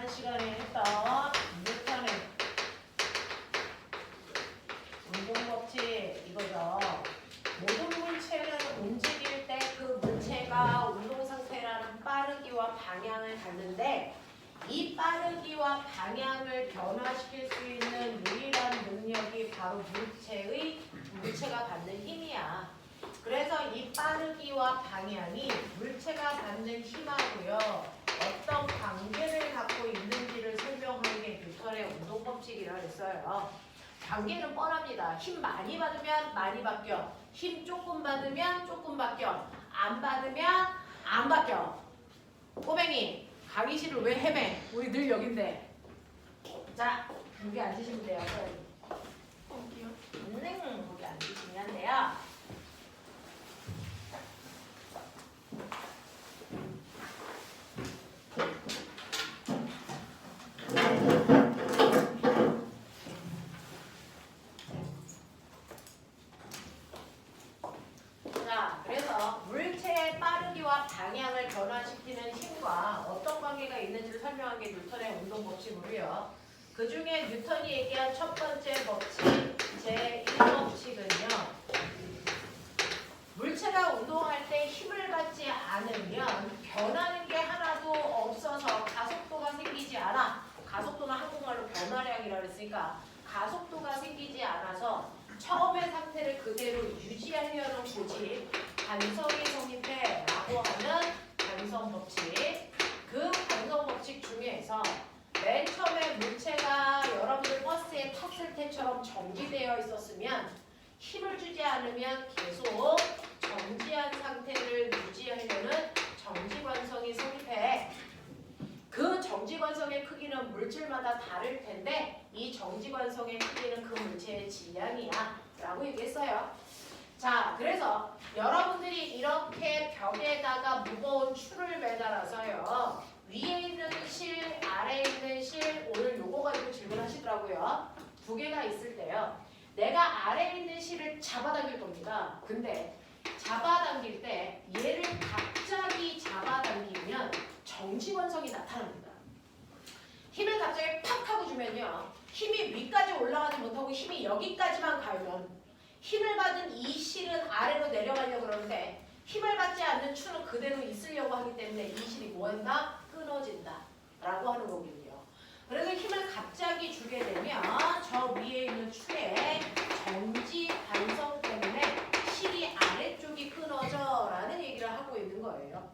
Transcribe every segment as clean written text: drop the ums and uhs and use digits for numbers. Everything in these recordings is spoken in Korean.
지난 시간에 했던 뉴턴의 운동법칙 이거죠. 모든 물체는 움직일 때 그 물체가 운동 상태라는 빠르기와 방향을 갖는데 이 빠르기와 방향을 변화시킬 수 있는 유일한 능력이 바로 물체가 받는 힘이야. 그래서 이 빠르기와 방향이 물체가 받는 힘하고요. 어떤 관계를 갖고 있는지를 설명하는 게 뉴턴의 운동법칙이라고 했어요. 관계는 뻔합니다. 힘 많이 받으면 많이 바뀌어. 힘 조금 받으면 조금 바뀌어. 안 받으면 안 바뀌어. 꼬맹이, 강의실을 왜 헤매? 우리 늘 여긴데. 자, 여기 앉으시면 돼요. 어디요? 거기 앉으시면 돼요. 자, 그래서 물체의 빠르기와 방향을 변화시키는 힘과 어떤 관계가 있는지를 설명한 게 뉴턴의 운동법칙으로요. 그 중에 뉴턴이 얘기한 첫 번째 법칙, 제1법칙은요. 물체가 운동할 때 힘을 받지 않으면 변하는 게 하나도 없어서 가속도가 생기지 않아. 가속도는 한국말로 변화량이라고 했으니까 가속도가 생기지 않아서 처음의 상태를 그대로 유지하려는 고집, 관성이 성립해 라고 하는 관성법칙. 그 관성법칙 중에서 맨 처음에 물체가 여러분들 버스에 탔을 때처럼 정지되어 있었으면 힘을 주지 않으면 계속 정지한 상태를 유지하려는 정지관성이 성립해. 그 정지관성의 크기는 물질마다 다를 텐데 이 정지관성의 크기는 그 물체의 질량이야 라고 얘기했어요. 자, 그래서 여러분들이 이렇게 벽에다가 무거운 줄을 매달아서요. 위에 있는 실, 아래에 있는 실, 오늘 요거 가지고 질문하시더라고요. 두 개가 있을 때요. 내가 아래에 있는 실을 잡아당길 겁니다. 근데 잡아당길 때 얘를 갑자기 잡아당기면 정지관성이 나타납니다. 힘을 갑자기 팍 하고 주면요. 힘이 위까지 올라가지 못하고 힘이 여기까지만 가면 힘을 받은 이 실은 아래로 내려가려고 그러는데 힘을 받지 않는 추는 그대로 있으려고 하기 때문에 이 실이 뭐한다? 끊어진다 라고 하는 거군요. 그래서 힘을 갑자기 주게 되면 저 위에 있는 추의 정지 관성 때문에 실이 아래쪽이 끊어져 라는 얘기를 하고 있는 거예요.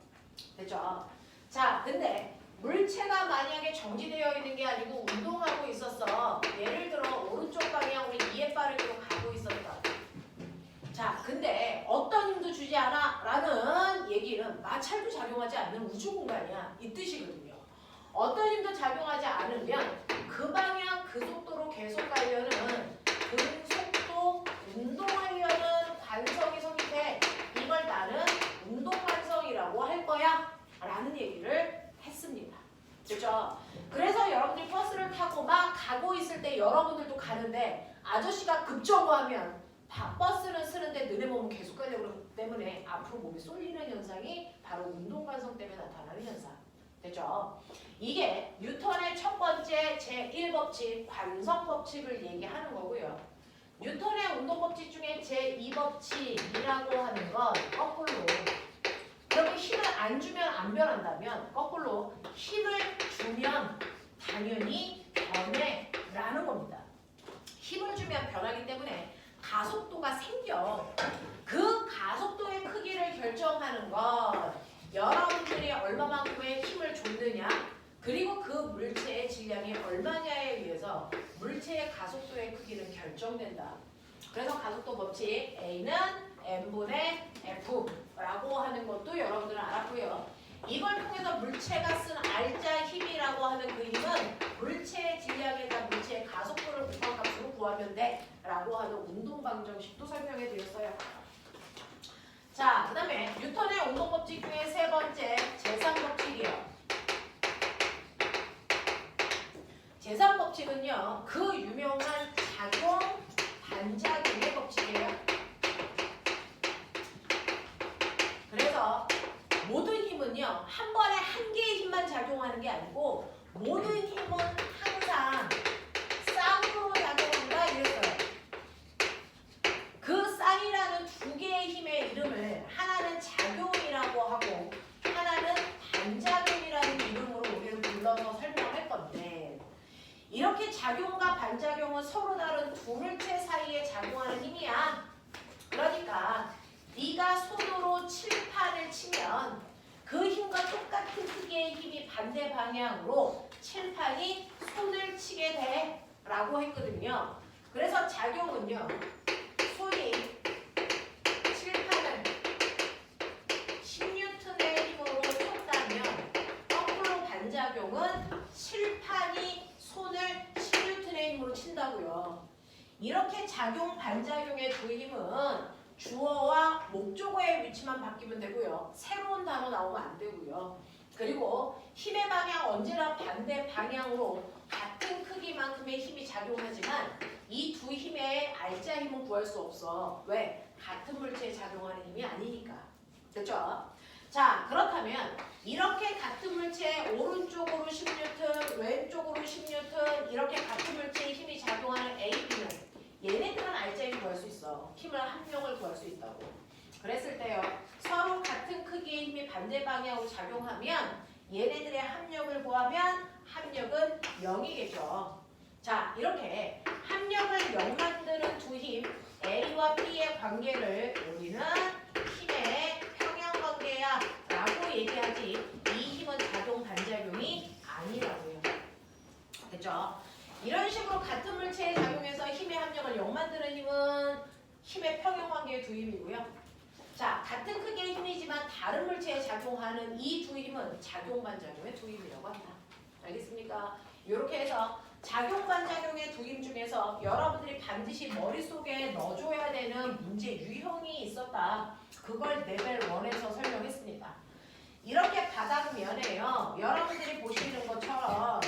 됐죠? 자, 근데 물체가 만약에 정지되어 있는 게 아니고 운동하고 있었어. 예를 들어 오른쪽 방향으로 2의 빠르기로 가고 있었다. 자, 근데 어떤 힘도 주지 않아 라는 얘기는 마찰도 작용하지 않는 우주 공간이야. 이 뜻이거든요. 어떤 힘도 작용하지 않으면 그 방향, 그 속도로 계속 가려는 그 속도, 운동하려는 관성이 성립해. 이걸 나는 운동관성이라고 할 거야 라는 얘기를 했습니다. 그렇죠? 그래서 여러분들이 버스를 타고 막 가고 있을 때 여러분들도 가는데 아저씨가 급정거하면 버스는 쓰는데 너네 몸은 계속 가려고 그러기 때문에 앞으로 몸이 쏠리는 현상이 바로 운동관성 때문에 나타나는 현상. 됐죠? 이게 뉴턴의 첫 번째 제1법칙, 관성법칙을 얘기하는 거고요. 뉴턴의 운동법칙 중에 제2법칙이라고 하는 건 거꾸로 그러면 힘을 안 주면 안 변한다면 거꾸로 힘을 주면 당연히 변해 라는 겁니다. 힘을 주면 변하기 때문에 가속도가 생겨. 그 가속도의 크기를 결정하는 건 여러분들이 얼마만큼의 힘을 줬느냐 그리고 그 물체의 질량이 얼마냐에 의해서 물체의 가속도의 크기는 결정된다. 그래서 가속도 법칙 A는 M분의 F라고 하는 것도 여러분들은 알았고요. 이걸 통해서 물체가 쓴 알짜 힘이라고 하는 그 힘은 물체의 질량에다 물체의 가속도를 곱한 값으로 구하면 돼 라고 하는 운동방정식도 설명해 드렸어요. 자, 그 다음에 뉴턴의 운동법칙 중에 세 번째 제3법칙이에요. 제3법칙은요. 그 유명한 작용, 반작용의 법칙이에요. 그래서 모든 힘은요. 한 번에 한 개의 힘만 작용하는 게 아니고 모든 힘은 항상 쌍으로 작용한다 이랬어요. 그 쌍이라는 두 개의 힘의 이름을 하나는 작용이라고 하고 하나는 반작용이라는 이름으로 우리는 불러서 설명할 건데, 이렇게 작용과 반작용은 서로 다른 두 물체 사이에 작용하는 힘이야. 그러니까 네가 손으로 칠판을 치면 그 힘과 똑같은 크기의 힘이 반대 방향으로 칠판이 손을 치게 돼 라고 했거든요. 그래서 작용은요, 손이 칠판을 10N의 힘으로 쳤다면, 거꾸로 반작용은 칠판이 손을 10N의 힘으로 친다고요. 이렇게 작용, 반작용의 두 힘은 주어와 목적어의 위치만 바뀌면 되고요. 새로운 단어 나오면 안 되고요. 그리고 힘의 방향 언제나 반대 방향으로 같은 크기만큼의 힘이 작용하지만 이 두 힘의 알짜 힘은 구할 수 없어. 왜? 같은 물체에 작용하는 힘이 아니니까. 됐죠? 자, 그렇다면 이렇게 같은 물체에 오른쪽으로 10N, 왼쪽으로 10N 이렇게 같은 물체에 힘이 작용하는 A, B는 얘네들은 알짜 힘을 구할 수 있어. 힘을 합력을 구할 수 있다고. 그랬을 때요, 서로 같은 크기의 힘이 반대 방향으로 작용하면 얘네들의 합력을 구하면 합력은 0이겠죠. 자, 이렇게 합력을 0 만드는 두 힘 A와 B의 관계를 우리는 힘의 평형관계야 라고 얘기하지, 이 힘은 작용 반작용이 아니라고요. 됐죠? 이런 식으로 같은 물체에 작용해서 힘의 합력을 0 만드는 힘은 힘의 평형관계의 두 힘이고요. 자, 같은 크기의 힘이지만 다른 물체에 작용하는 이 두 힘은 작용 반작용의 두 힘이라고 합니다. 알겠습니까? 이렇게 해서 작용 반작용의 두 힘 중에서 여러분들이 반드시 머릿속에 넣어줘야 되는 문제 유형이 있었다. 그걸 레벨 1에서 설명했습니다. 이렇게 바닥면에요, 여러분들이 보시는 것처럼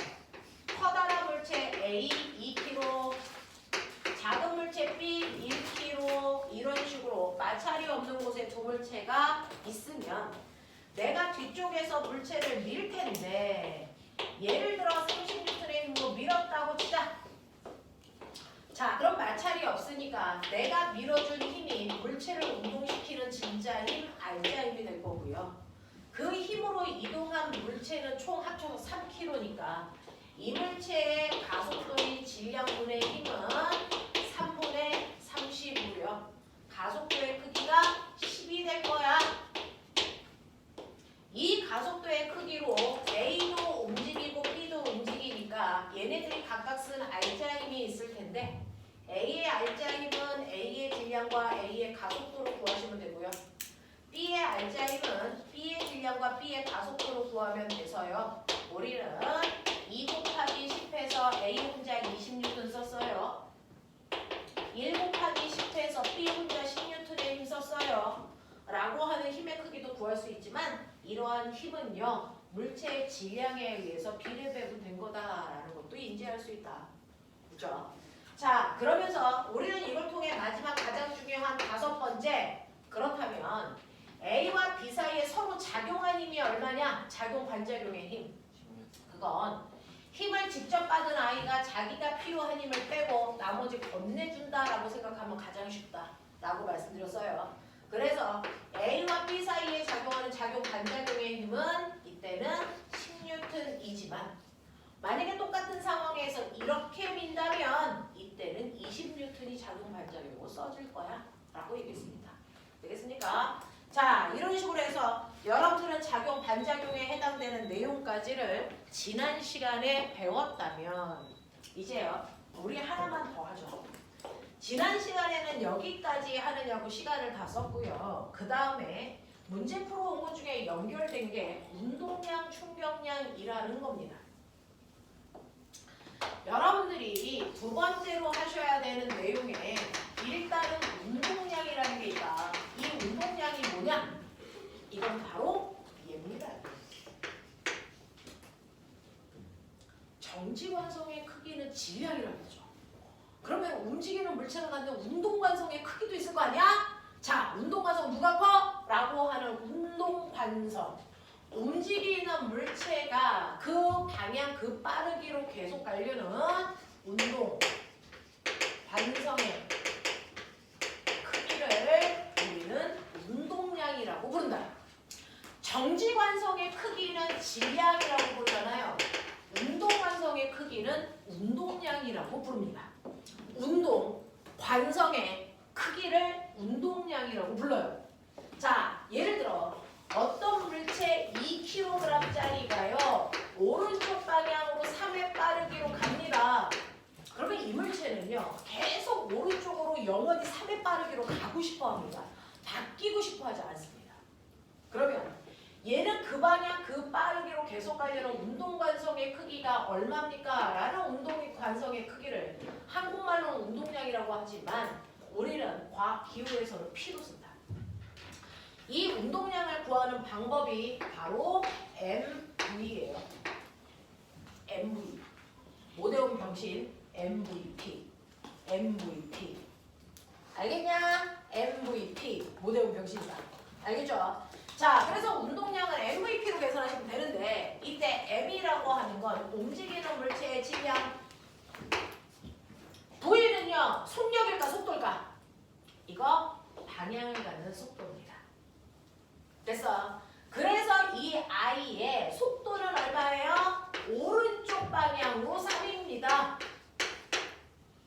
커다란 물체 A 2kg, 작은 물체 B 1kg, 이런 식으로 마찰이 없는 곳에 두 물체가 있으면 내가 뒤쪽에서 물체를 밀 텐데, 예를 들어 30N의 힘으로 밀었다고 치자. 자, 그럼 마찰이 없으니까 내가 밀어준 힘이 물체를 운동시키는 진짜 힘, 알짜 힘이 될 거고요. 그 힘으로 이동한 물체는 총 합쳐서 3kg니까 이 물체의 가속도인 질량분의 힘은 3분의 30이고요. 가속도의 크기가 10이 될 거야. 이 가속도의 크기로 A도 움직이고 B도 움직이니까 얘네들이 각각 쓴 알짜 힘이 있을 텐데, A의 알짜 힘은 A의 질량과 A의 가속도로 구하시면 되고요. B의 알짜 힘은 B의 질량과 B의 가속도로 구하면 돼서요. 우리는 2 곱하기 10해서 A 혼자 20N 썼어요. 1 곱하기 10해서 B 혼자 10N의 힘 썼어요. 라고 하는 힘의 크기도 구할 수 있지만, 이러한 힘은요, 물체의 질량에 의해서 비례 배분된 거다라는 것도 인지할 수 있다. 그죠? 자, 그러면서 우리는 이걸 통해 마지막 가장 중요한 5번째, 그렇다면 A와 B 사이에 서로 작용한 힘이 얼마냐? 작용 반작용의 힘. 그건 힘을 직접 받은 아이가 자기가 필요한 힘을 빼고 나머지 건네준다라고 생각하면 가장 쉽다라고 말씀드렸어요. 그래서 A와 B 사이에 작용하는 작용 반작용의 힘은 이때는 10N이지만 만약에 똑같은 상황에서 이렇게 민다면 이때는 20N이 작용 반작용으로 써질 거야 라고 얘기했습니다. 되겠습니까? 자, 이런 식으로 해서 여러분들은 작용 반작용에 해당되는 내용까지를 지난 시간에 배웠다면 이제요, 우리 하나만 더 하죠. 지난 시간에는 여기까지 하느냐고 시간을 다 썼고요. 그 다음에 문제 풀어온 것 중에 연결된 게 운동량, 충격량이라는 겁니다. 여러분들이 두 번째로 하셔야 되는 내용에 일단은 운동량이라는 게 있다. 이 운동량이 뭐냐? 이건 바로 얘입니다. 정지관성의 크기는 질량이라는 거죠. 그러면 움직이는 물체가 갖는 운동관성의 크기도 있을 거 아니야? 자, 운동관성 누가 커? 라고 하는 운동관성. 움직이는 물체가 그 방향 그 빠르기로 계속 가려는 운동 관성의 크기를 우리는 운동량이라고 부른다. 정지 관성의 크기는 질량이라고 부르잖아요. 운동 관성의 크기는 운동량이라고 부릅니다. 운동 관성의 크기를 운동량이라고 불러요. 자, 예를 들어 어떤 물체 2kg짜리가요 오른쪽 방향으로 3의 빠르기로 갑니다. 그러면 이 물체는요 계속 오른쪽으로 영원히 3의 빠르기로 가고 싶어 합니다. 바뀌고 싶어 하지 않습니다. 그러면 얘는 그 방향 그 빠르기로 계속 가려는 운동 관성의 크기가 얼마입니까? 라는 운동 관성의 크기를 한국말로는 운동량이라고 하지만 우리는 과학 기호에서는 P로 쓴다. 이 운동량을 구하는 방법이 바로 MV예요. MV. 모대온 병신 MVP. MVP. 알겠냐? MVP. 모대온 병신이다. 알겠죠? 자, 그래서 운동량을 MVP로 계산하시면 되는데 이때 M이라고 하는 건 움직이는 물체의 질량. V는요, 속력일까 속도일까? 이거 방향을 갖는 속도입니다. 됐어? 그래서 이 I의 속도는 얼마예요? 오른쪽 방향으로 3입니다.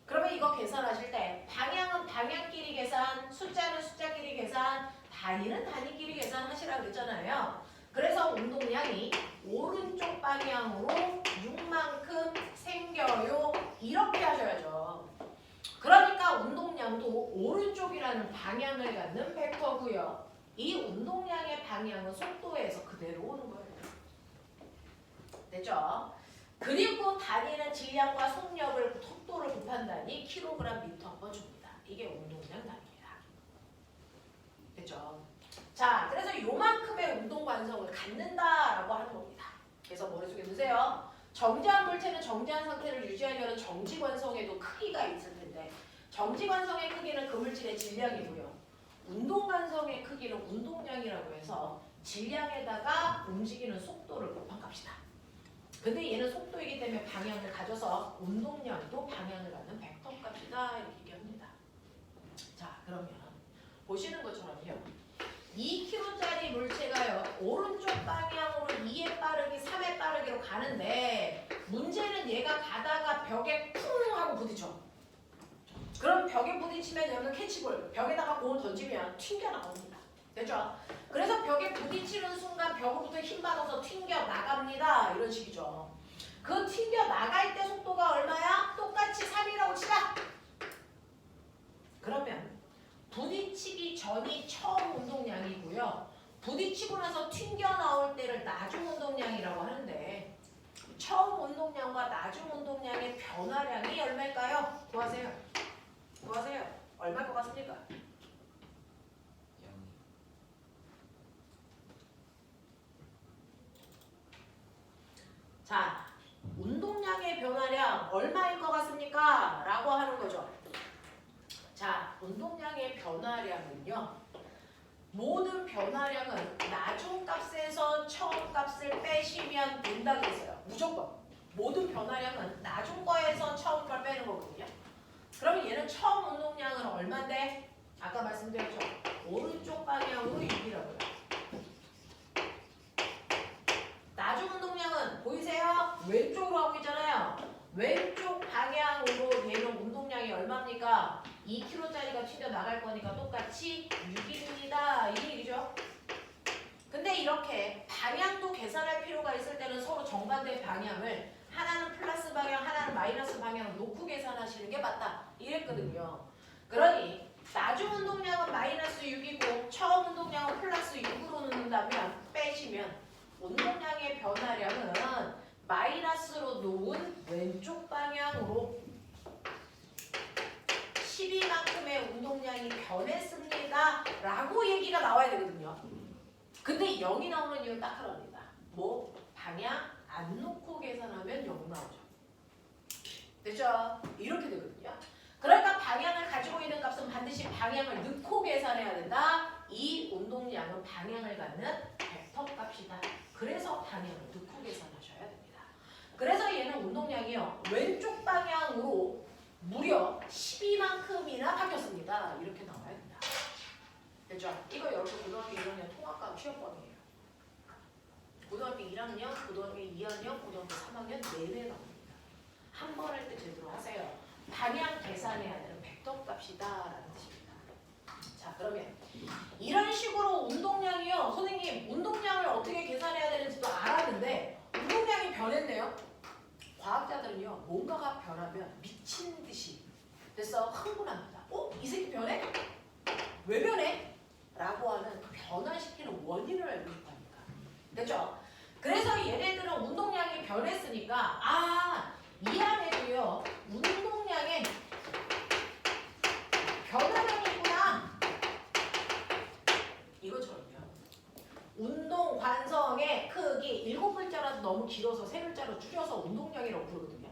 그러면 이거 계산하실 때 방향은 방향끼리 계산, 숫자는 숫자끼리 계산, 단위는 단위끼리 계산하시라고 그랬잖아요. 그래서 운동량이 오른쪽 방향으로 6만큼 생겨요. 이렇게 하셔야죠. 그러니까 운동량도 오른쪽이라는 방향을 갖는 벡터고요. 이 운동량의 방향은 속도에서 그대로 오는 거예요. 됐죠? 그리고 단위는 질량과 속력을 속도를 곱한다니 kg/m/S입니다. 이게 운동량 단위입니다. 됐죠? 자, 그래서 요만큼의 운동 관성을 갖는다라고 하는 겁니다. 그래서 머릿속에 넣으세요. 정지한 물체는 정지한 상태를 유지하려는 정지 관성에도 크기가 있을 텐데 정지 관성의 크기는 그 물질의 질량이고요. 운동 관성의 크기는 운동량이라고 해서 질량에다가 움직이는 속도를 곱한 값이다. 근데 얘는 속도이기 때문에 방향을 가져서 운동량도 방향을 갖는 벡터 값이다 이렇게 얘기합니다. 자, 그러면 보시는 것처럼요. 2kg짜리 물체가요. 오른쪽 방향으로 2의 빠르기, 3의 빠르기로 가는데 문제는 얘가 가다가 벽에 쿵 하고 부딪혀. 그럼 벽에 부딪히면 여기는 캐치볼, 벽에다가 공을 던지면 튕겨 나옵니다. 됐죠? 그래서 벽에 부딪히는 순간 벽으로부터 힘 받아서 튕겨 나갑니다. 이런 식이죠. 그 튕겨 나갈 때 속도가 얼마야? 똑같이 3이라고 치자. 그러면 부딪히기 전이 처음 운동량이고요. 부딪히고 나서 튕겨 나올 때를 나중 운동량이라고 하는데 처음 운동량과 나중 운동량의 변화량이 얼마일까요? 구하세요. 구하세요. 얼마일 것 같습니까? 자, 운동량의 변화량 얼마일 것 같습니까? 라고 하는 거죠. 자, 운동량의 변화량은요. 모든 변화량은 나중 값에서 처음 값을 빼시면 된다고 했어요. 무조건. 모든 변화량은 나중 거에서 처음 걸 빼는 거거든요. 그러면 얘는 처음 운동량은 얼마인데? 아까 말씀드렸죠. 오른쪽 방향으로 6이라고요. 나중 운동량은 보이세요? 왼쪽으로 하고 있잖아요. 왼쪽 방향으로 되는 운동량이 얼마입니까? 2kg짜리가 튀겨 나갈 거니까 똑같이 6입니다. 이 얘기죠. 근데 이렇게 방향도 계산할 필요가 있을 때는 서로 정반대 방향을 하나는 플러스 방향, 하나는 마이너스 방향을 놓고 계산하시는 게 맞다. 이랬거든요. 그러니 나중 운동량은 마이너스 6이고 처음 운동량은 플러스 6으로 놓는다면 빼시면 운동량의 변화량은 마이너스로 놓은 왼쪽 방향으로 12만큼의 운동량이 변했습니다. 라고 얘기가 나와야 되거든요. 근데 0이 나오는 이유는 딱 하나입니다. 뭐? 방향 안 놓고 계산하면 0 나오죠. 됐죠? 이렇게 되거든요. 그러니까 방향을 가지고 있는 값은 반드시 방향을 넣고 계산해야 된다. 이 운동량은 방향을 갖는 벡터 값이다. 그래서 방향을 넣고 계산하셔야 됩니다. 그래서 얘는 운동량이요. 왼쪽 방향으로 무려 12만큼이나 바뀌었습니다. 이렇게 나와야 된다. 됐죠? 이거 여러분 고등학교 1학년 통합과학 시험범위예요. 고등학교 1학년, 고등학교 2학년, 고등학교 3학년 내내 나옵니다. 한 번 할 때 제대로 하세요. 방향 계산해야 되는 벡터 값이다라는 뜻입니다. 자, 그러면 이런 식으로 운동량이요. 선생님, 운동량을 어떻게 계산해야 되는지도 알았는데 운동량이 변했네요. 과학자들은요. 뭔가가 변하면 미친 듯이 그래서 흥분합니다. 이 새끼 변해? 왜 변해? 라고 하는 그 변화시키는 원인을 알고 있다니까. 됐죠? 그래서 얘네들은 운동량이 변했으니까 이 안에도요. 운동량에 변화량이 있구나. 이것처럼요. 운동 관성의 크기 7글자라도 너무 길어서 3글자로 줄여서 운동량이라고 부르거든요.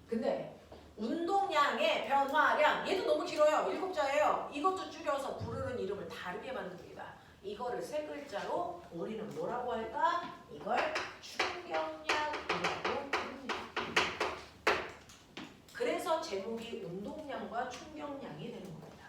근데 운동량의 변화량 얘도 너무 길어요. 7자예요. 이것도 줄여서 부르는 이름을 다르게 만듭니다. 이거를 3글자로 우리는 뭐라고 할까? 이걸 충격량이라고 부릅니다. 그래서 제목이 운동량과 충격량이 되는 겁니다.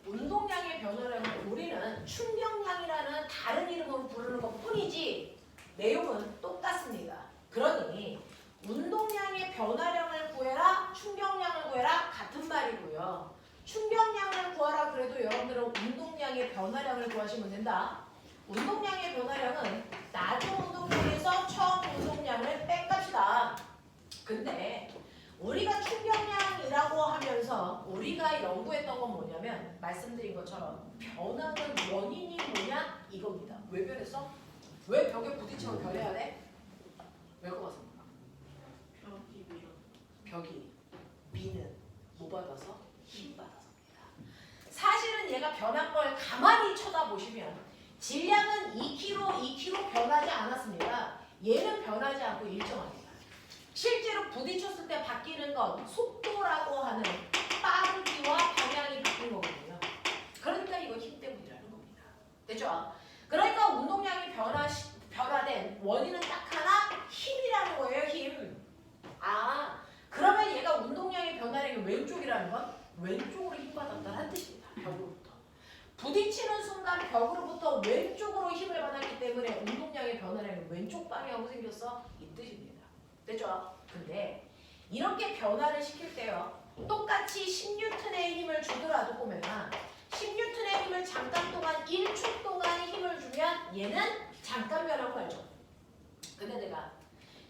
운동량의 변화량을 우리는 충격량이라는 다른 이름으로 부르는 것 뿐이지 내용은 똑같습니다. 그러니 운동량의 변화량을 구해라, 충격량을 구해라 같은 말이고요. 충격량을 구하라 그래도 여러분들은 운동량의 변화량을 구하시면 된다. 운동량의 변화량은 낮은 운동량에서 처음 운동량을 뺀 값이다. 근데 우리가 충격량이라고 하면서 우리가 연구했던 건 뭐냐면 말씀드린 것처럼 변하는 원인이 뭐냐? 이겁니다. 왜 변했어? 왜 벽에 부딪히면 변해야 돼? 왜 그렇습니까? 벽이 밀어. 벽이 미는 뭐 받아서? 힘 받아서입니다. 사실은 얘가 변한 걸 가만히 쳐다보시면 질량은 2kg 변하지 않았습니다. 얘는 변하지 않고 일정합니다. 실제로 부딪혔을 때 바뀌는 건 속도라고 하는 빠르기와 방향이 바뀐 거거든요. 그러니까 이거 힘 때문이라는 겁니다. 됐죠? 그러니까 운동량이 변화된 원인은 딱 하나 힘이라는 거예요. 힘. 그러면 얘가 운동량의 변화량이 왼쪽이라는 건 왼쪽으로 힘받았다는 뜻입니다. 벽으로부터. 부딪히는 순간 벽으로부터 왼쪽으로 힘을 받았기 때문에 운동량의 변화량이 왼쪽 방향으로 생겼어. 이 뜻입니다. 됐죠? 근데 이렇게 변화를 시킬 때요. 똑같이 10N의 힘을 주더라도 보면 10N의 힘을 잠깐 동안 1초 동안 힘을 주면 얘는 잠깐 변한 거 알죠? 근데 내가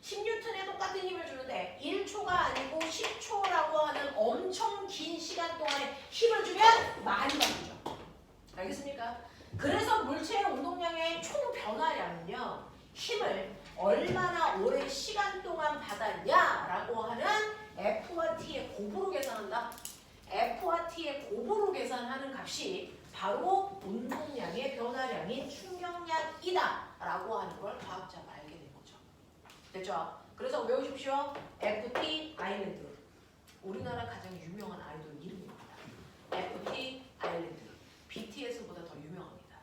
10N에 똑같은 힘을 주는데 1초가 아니고 10초라고 하는 엄청 긴 시간 동안에 힘을 주면 많이 바뀌죠. 알겠습니까? 그래서 물체의 운동량의 총 변화량은요. 힘을 얼마나 오랜 시간 동안 받았냐라고 하는 F와 T의 곱으로 계산한다. F와 T의 곱으로 계산하는 값이 바로 운동량의 변화량인 충격량이다 라고 하는 걸 과학자가 알게 된 거죠. 됐죠? 그래서 외우십시오. FT 아일랜드. 우리나라 가장 유명한 아이돌 이름입니다. FT 아일랜드. BTS보다 더 유명합니다.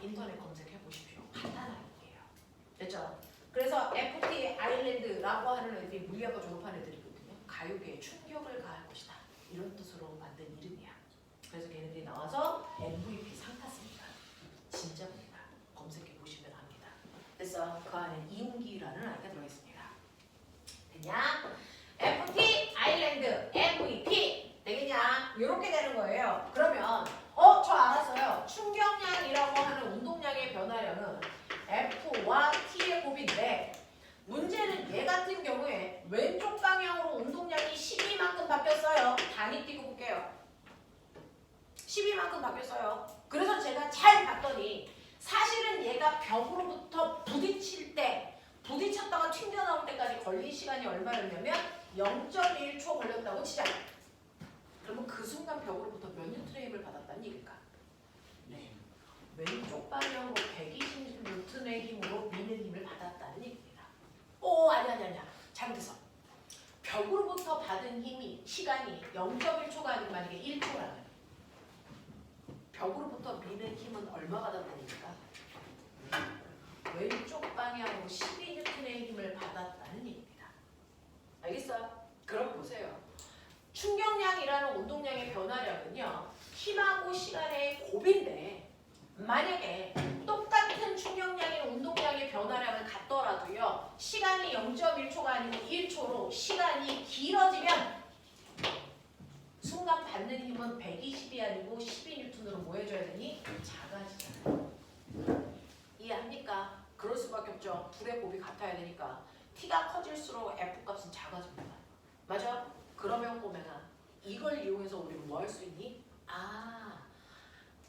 인터넷 검색해 보십시오. 간단한 아이예요. 됐죠? 그래서 FT 아일랜드라고 하는 애들이 물리학과 졸업한 애들이거든요. 가요계에 충격을 가할 것이다. 이런 뜻으로 만든 이름이야. 그래서 걔네들이 나와서 MVP 상 탔습니다. 진짜입니다. 검색해 보시면 압니다. 그래서 그 안에 이용기라는 아이가 들어있습니다. 되냐? FT 아일랜드 MVP 되겠냐? 이렇게 되는 거예요. 그러면 저 알았어요. 충격량이라고 하는 운동량의 변화량은 F와 T의 곱인데 문제는 얘 같은 경우에 왼쪽 방향으로 운동량이 12만큼 바뀌었어요. 단위 띄고 볼게요. 12만큼 바뀌었어요. 그래서 제가 잘 봤더니 사실은 얘가 벽으로부터 부딪혔다가 튕겨나올 때까지 걸린 시간이 얼마였냐면 0.1초 걸렸다고 치자. 그러면 그 순간 벽으로부터 몇 뉴턴의 힘을 받았다는 얘기일까? 네. 왼쪽 방향으로 120뉴턴의 힘으로 미는 힘을 받았다는 얘기입니다. 아니야. 잘못했어. 벽으로부터 받은 힘이 시간이 0.1초가 아니고 만약에 1초라면 벽으로부터 미는 힘은 얼마 받았다니까? 왼쪽 방향으로 12N의 힘을 받았다는 얘기입니다. 알겠어요? 그럼 보세요. 충격량이라는 운동량의 변화량은요. 힘하고 시간의 곱인데 만약에 똑같은 충격량인 운동량의 변화량을 갖더라도요. 시간이 0.1초가 아니고 1초로 시간이 길어지면 순간 받는 힘은 120이 아니고 12N으로 뭐 해줘야 되니? 작아지잖아요. 이해합니까? 그럴 수밖에 없죠. 둘의 곱이 같아야 되니까. T가 커질수록 F값은 작아집니다. 맞아? 그러면 보면은 이걸 이용해서 우리는 뭐 할 수 있니?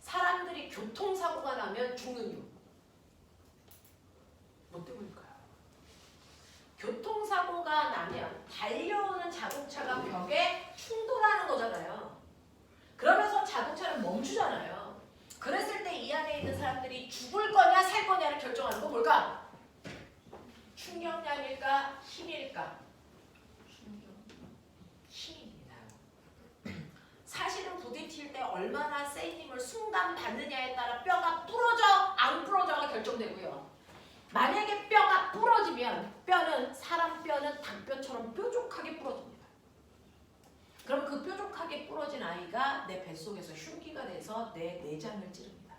사람들이 교통사고가 나면 죽는 이유. 뭐 때문일까요? 교통사고가 나면 달려오는 자동차가 벽에 충돌하는 거잖아요. 그러면서 자동차는 멈추잖아요. 그랬을 때 이 안에 있는 사람들이 죽을 거냐 살 거냐를 결정하는 건 뭘까? 충격량일까? 힘일까? 힘입니다. 사실은 부딪힐 때 얼마나 센 힘을 순간 받느냐에 따라 뼈가 부러져 안 부러져가 결정되고요. 만약에 뼈가 부러지면 뼈는 사람 뼈는 닭뼈처럼 뾰족하게 부러집니다. 그럼 그 뾰족하게 부러진 아이가 내 뱃속에서 흉기가 돼서 내 내장을 찌릅니다.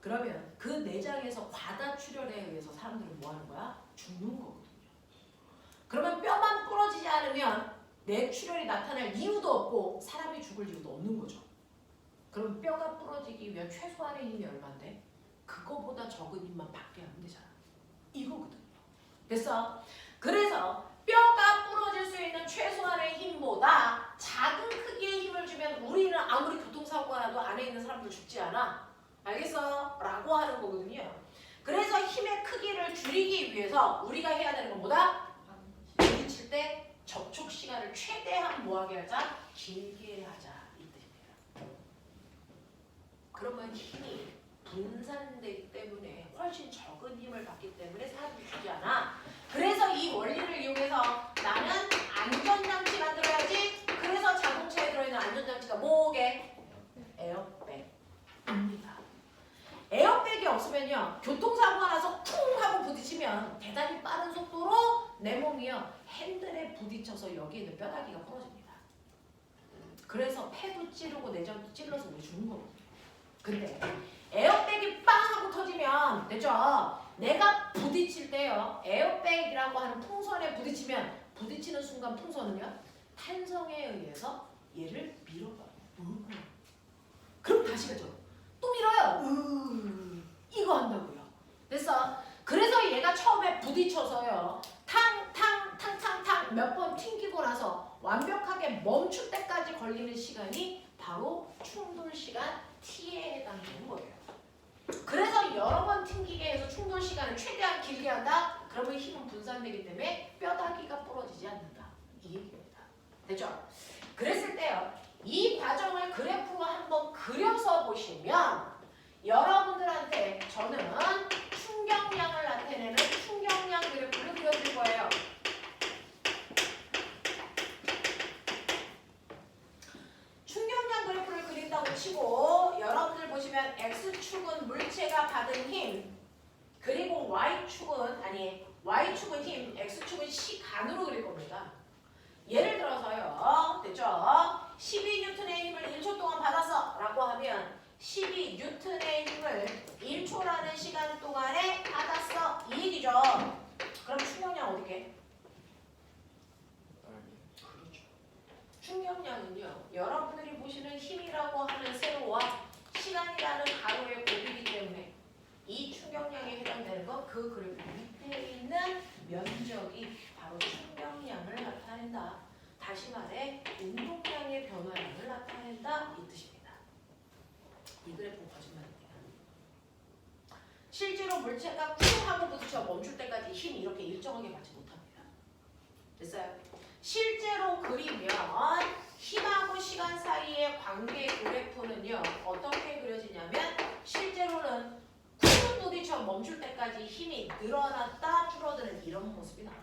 그러면 그 내장에서 과다 출혈에 의해서 사람들은 뭐 하는 거야? 죽는 거거든요. 그러면 뼈만 부러지지 않으면 뇌출혈이 나타날 이유도 없고 사람이 죽을 이유도 없는 거죠. 그럼 뼈가 부러지기 위한 최소한의 힘이 얼마인데? 그거보다 적은 힘만 받게 하면 되잖아. 이거거든요. 됐어? 그래서 뼈가 부러질 수 있는 최소한의 힘보다 작은 크기의 힘을 주면 우리는 아무리 교통사고가 나도 안에 있는 사람들 죽지 않아. 알겠어? 라고 하는 거거든요. 그래서 힘의 크기를 줄이기 위해서 우리가 해야 되는 건 뭐다? 부딪힐 때 접촉 시간을 최대한 뭐하게 하자? 길게 하자. 이 뜻입니다. 그러면 힘이 분산되기 때문에 훨씬 적은 힘을 받기 때문에 사람이 죽지 않아. 그래서 이 원리를 이용해서 나는 안전장치 만들어야지. 그래서 자동차에 들어있는 안전장치가 뭐게? 에어백입니다. 에어백이 없으면요. 교통사고가 나서 쿵 하고 부딪히면 대단히 빠른 속도로 내 몸이요. 핸들에 부딪혀서 여기 있는 뼈다귀가 부러집니다. 그래서 폐도 찌르고 내장도 찔러서 우리 죽는 거거든요. 근데 에어백이 빵 하고 터지면 됐죠? 내가 부딪힐 때요. 에어백이라고 하는 풍선에 부딪히면 부딪히는 순간 풍선은요. 탄성에 의해서 얘를 밀어봐요. 그럼 다시 가죠. 또 밀어요. 이거 한다고요. 됐어? 그래서 얘가 처음에 부딪혀서요. 탕탕탕탕탕 몇 번 튕기고 나서 완벽하게 멈출 때까지 걸리는 시간이 바로 충돌 시간 T에 해당되는 거예요. 그래서 여러 번 튕기게 해서 충돌 시간을 최대한 길게 한다? 그러면 힘은 분산되기 때문에 뼈다귀가 부러지지 않는다. 이 얘기입니다. 됐죠? 그랬을 때요. 이 과정을 그래프로 한번 그려서 보시면 여러분들한테 저는 충격량을 나타내는 충격량 그래프를 그려줄 거예요. 충격량 그래프를 그린다고 치고 여러분들 보시면 X축은 물체가 받은 힘 그리고 Y축은 힘, X축은 시간으로 그릴 겁니다. 예를 들어서요. 됐죠? 12N의 힘을 1초 동안 받았어 라고 하면 12N의 힘을 1초라는 시간 동안에 받았어 이 얘기죠. 그럼 충격량 어디게? 그렇죠. 충격량은요. 여러분들이 보시는 힘이라고 하는 세로와 시간이라는 가로의 곱이기 때문에 이 충격량에 해당되는 건 그 그래프 밑에 있는 면적이 바로 충격량을 나타낸다. 다시 말해 운동량의 변화량을 나타낸다 이 뜻입니다. 이 그래프는 거짓말입니다. 실제로 물체가 쿵 하고 부딪혀 멈출 때까지 힘이 이렇게 일정하게 받지 못합니다. 됐어요? 실제로 그리면 힘하고 시간 사이의 관계 그래프는요. 어떻게 그려지냐면 실제로는 쿵 부딪혀 멈출 때까지 힘이 늘어났다 줄어드는 이런 모습이 나와요.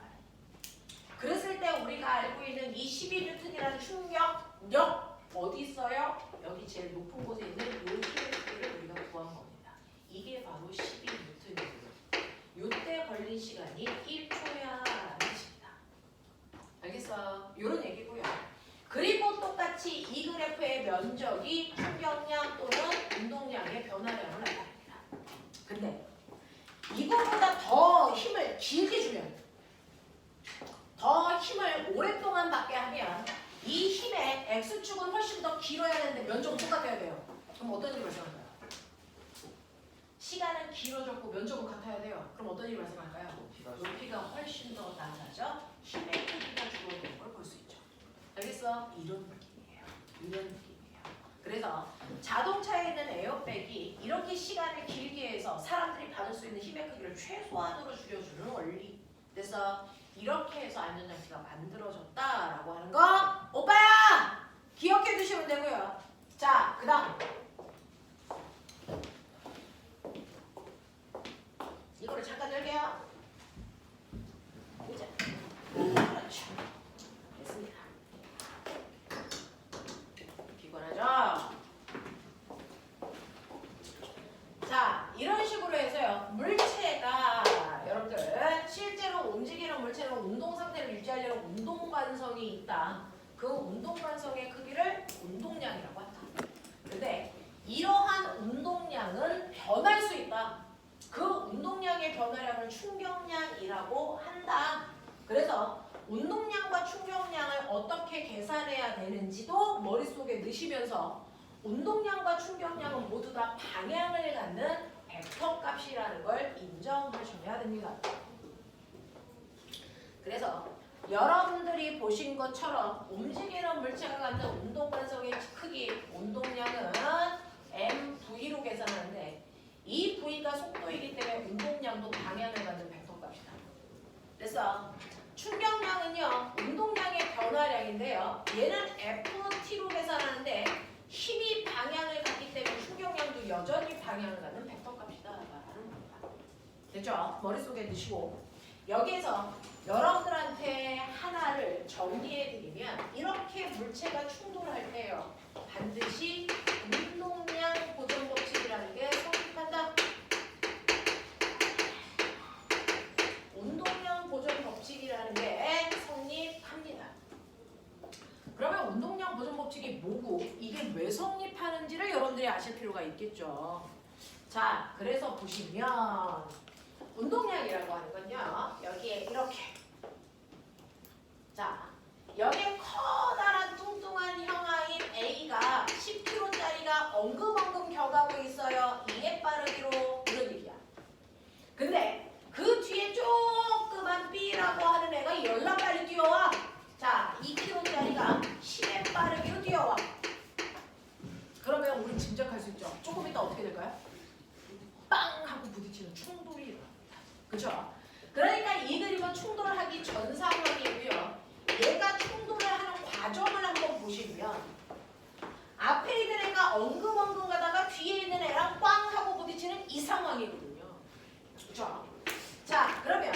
그랬을 때 우리가 알고 있는 이 12N이라는 충격력 어디 있어요? 여기 제일 높은 곳에 있는 요 힘의 크기를 우리가 구한 겁니다. 이게 바로 12N이고요. 요때 걸린 시간이 1초야라는 뜻입니다. 알겠어요? 요런 얘기고요. 그리고 똑같이 이 그래프의 면적이 충격량 또는 운동량의 변화량을 나타냅니다. 근데 이거보다 더 힘을 길게 주면, 더 힘을 오랫동안 받게 하면 이 힘의 X축은 훨씬 더 길어야 되는데 면적은 똑같아야 돼요. 그럼 어떤 일이 발생할까요? 시간은 길어졌고 면적은 같아야 돼요. 그럼 어떤 일이 발생할까요? 높이가 훨씬 더 낮아져 힘의 크기가 줄어드는 걸 볼 수 있죠. 알겠어? 이런 느낌이에요. 이런 느낌이에요. 그래서 자동차에 있는 에어백이 이렇게 시간을 길게 해서 사람들이 받을 수 있는 힘의 크기를 최소한으로 줄여주는 원리. 그래서 이렇게 해서 안전장치가 만들어졌다라고 하는 거 오빠야! 기억해 두시면 되고요. 자, 그 다음 이거를 잠깐 열게요. 이제 그렇죠. 됐습니다. 피곤하죠? 자, 이런 식으로 해서요. 물체가 여러분들 실제로 움직이는 물체는 운동 상태를 유지하려는 운동 관성이 있다. 그 운동 관성의 크기를 운동량이라고 한다. 근데 이러한 운동량은 변할 수 있다. 그 운동량의 변화량을 충격량이라고 한다. 그래서 운동량과 충격량을 어떻게 계산해야 되는지도 머릿속에 넣으시면서 운동량과 충격량은 모두 다 방향을 갖는 벡터 값이라는 걸 인정하셔야 됩니다. 그래서 여러분들이 보신 것처럼 움직이는 물체가 갖는 운동 관성의 크기, 운동량은 mv로 계산하는데 이 v가 속도이기 때문에 운동량도 방향을 갖는 벡터 값이다. 그래서 충격량은요, 운동량의 변화량인데요. 얘는 ft로 계산하는데 힘이 방향을 갖기 때문에 충격량도 여전히 방향을 갖는 벡터 값이다 라는 겁니다. 됐죠? 머릿속에 넣으시고 여기에서 여러분들한테 하나를 정리해드리면 이렇게 물체가 충돌할 때요. 반드시 운동량 보존 법칙이라는 게 성립한다. 운동량 보존 법칙이라는 게 성립합니다. 그러면 운동량 보존 법칙이 뭐고 이게 왜 성립하는지를 여러분들이 아실 필요가 있겠죠. 자, 그래서 보시면 운동량이라고 하는 건요. 여기에 이렇게 자, 여기에 커다란 뚱뚱한 형아인 A가 10kg짜리가 엉금엉금 겨가고 있어요. 이에 빠르기로 이런 얘기야. 근데 그 뒤에 조그만 B라고 하는 애가 열나 빨리 뛰어와. 자, 2kg짜리가 10에 빠르기로 뛰어와. 그러면 우리 짐작할 수 있죠. 조금 이따 어떻게 될까요? 빵 하고 부딪히는 충돌이 일어납니다. 그렇죠? 그러니까 이 그림은 충돌을 하기 전 상황이고요. 얘가 충돌을 하는 과정을 한번 보시면 앞에 있는 애가 엉금엉금 가다가 뒤에 있는 애랑 꽝 하고 부딪히는 이 상황이거든요. 그렇죠? 자, 그러면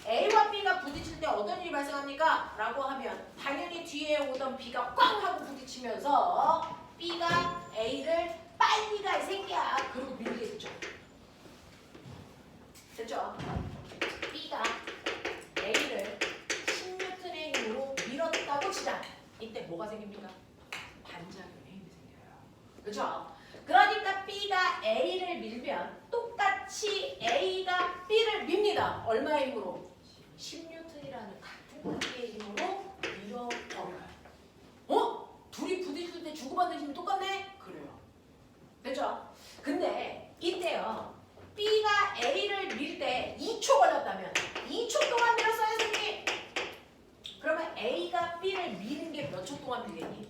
A와 B가 부딪힐 때 어떤 일이 발생합니까? 라고 하면 당연히 뒤에 오던 B가 꽝 하고 부딪히면서 B가 A를 빨리 가 이 새끼야 그러고 밀겠죠. 됐죠? B가 A를 10N의 힘으로 밀었다고 치자. 이때 뭐가 생깁니까? 반작용의 힘이 생겨요. 그렇죠? 그러니까 B가 A를 밀면 똑같이 A가 B를 밉니다. 얼마의 힘으로? 10N이라는 같은 크기의 힘으로 밀어버려요. 어? 둘이 부딪힐 때 주고받는 힘이 똑같네? 그래요. 됐죠? 근데 이때요. B가 A를 밀 때 2초 걸렸다면 2초 동안 밀었어요, 선생님. 그러면 A가 B를 미는 게 몇 초 동안 밀겠니?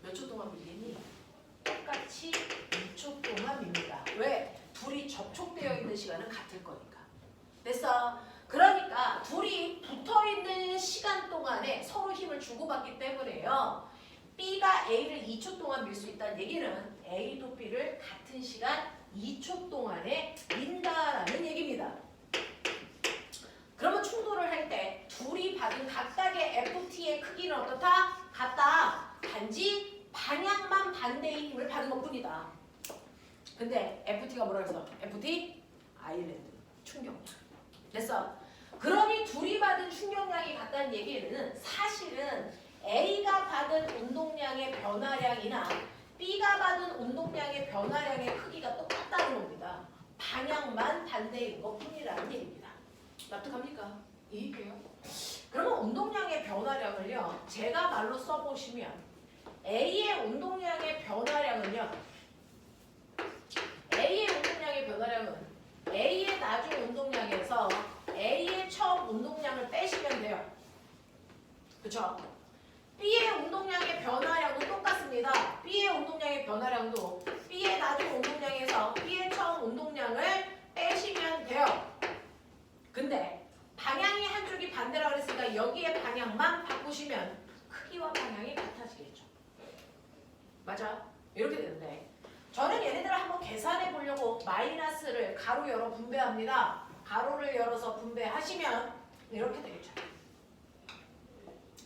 몇 초 동안 밀겠니? 똑같이 2초 동안 밉니다. 왜? 둘이 접촉되어 있는 시간은 같을 거니까. 됐어? 그러니까 둘이 붙어있는 시간 동안에 서로 힘을 주고받기 때문에요. B가 A를 2초 동안 밀 수 있다는 얘기는 A도 B를 같은 시간 2초 동안에 민다라는 얘기입니다. 그러면 충돌을 할 때 둘이 받은 각각의 FT의 크기는 어떻다? 같다. 단지 방향만 반대인 힘을 받은 것뿐이다. 근데 FT가 뭐라 그랬어? FT 아일랜드 충격량. 됐어? 그러니 둘이 받은 충격량이 같다는 얘기는 사실은 A가 받은 운동량의 변화량이나 B가 받은 운동량의 변화량의 크기가 똑같다는 겁니다. 방향만 반대인 것뿐이라는 얘기입니다. 납득합니까? 이해해요? 그러면 운동량의 변화량을요, 제가 말로 써보시면 A의 운동량의 변화량은요, A의 운동량의 변화량은 A의 나중 운동량에서 A의 처음 운동량을 빼시면 돼요. 그쵸? B의 운동량의 변화량도 똑같습니다. B의 운동량의 변화량도 B의 나중 운동량에서 B의 처음 운동량을 빼시면 돼요. 근데 방향이 한쪽이 반대라고 그랬으니까 여기에 방향만 바꾸시면 크기와 방향이 같아지겠죠. 맞아? 이렇게 되는데 저는 얘네들을 한번 계산해 보려고 마이너스를 가로 열어 분배합니다. 가로를 열어서 분배하시면 이렇게 되겠죠.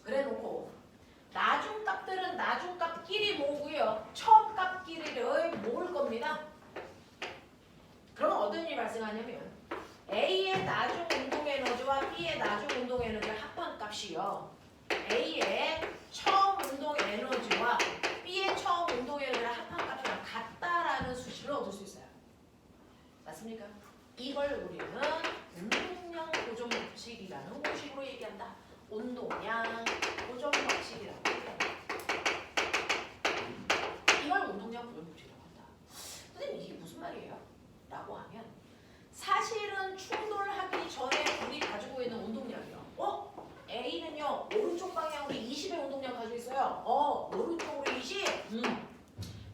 그래 놓고 나중값들은 나중값끼리 모으고요. 처음값끼리를 모을 겁니다. 그러면 어떤 일이 발생하냐면 A의 나중 운동 에너지와 B의 나중 운동 에너지 합한값이요. A의 처음 운동 에너지와 B의 처음 운동 에너지의 합한값이랑 같다라는 수식을 얻을 수 있어요. 맞습니까? 이걸 우리는 운동량 보존 법칙이라는 공식으로 얘기한다. 운동량 보존 법칙이라고 얘기한다. 이걸 운동량 보존 법칙이라고 한다. 선생님 이게 무슨 말이에요? 라고 하면 사실은 충돌하기 전에 우리 가지고 있는 운동량이요. A는요 오른쪽 방향으로 20의 운동량 가지고 있어요. 오른쪽으로 20.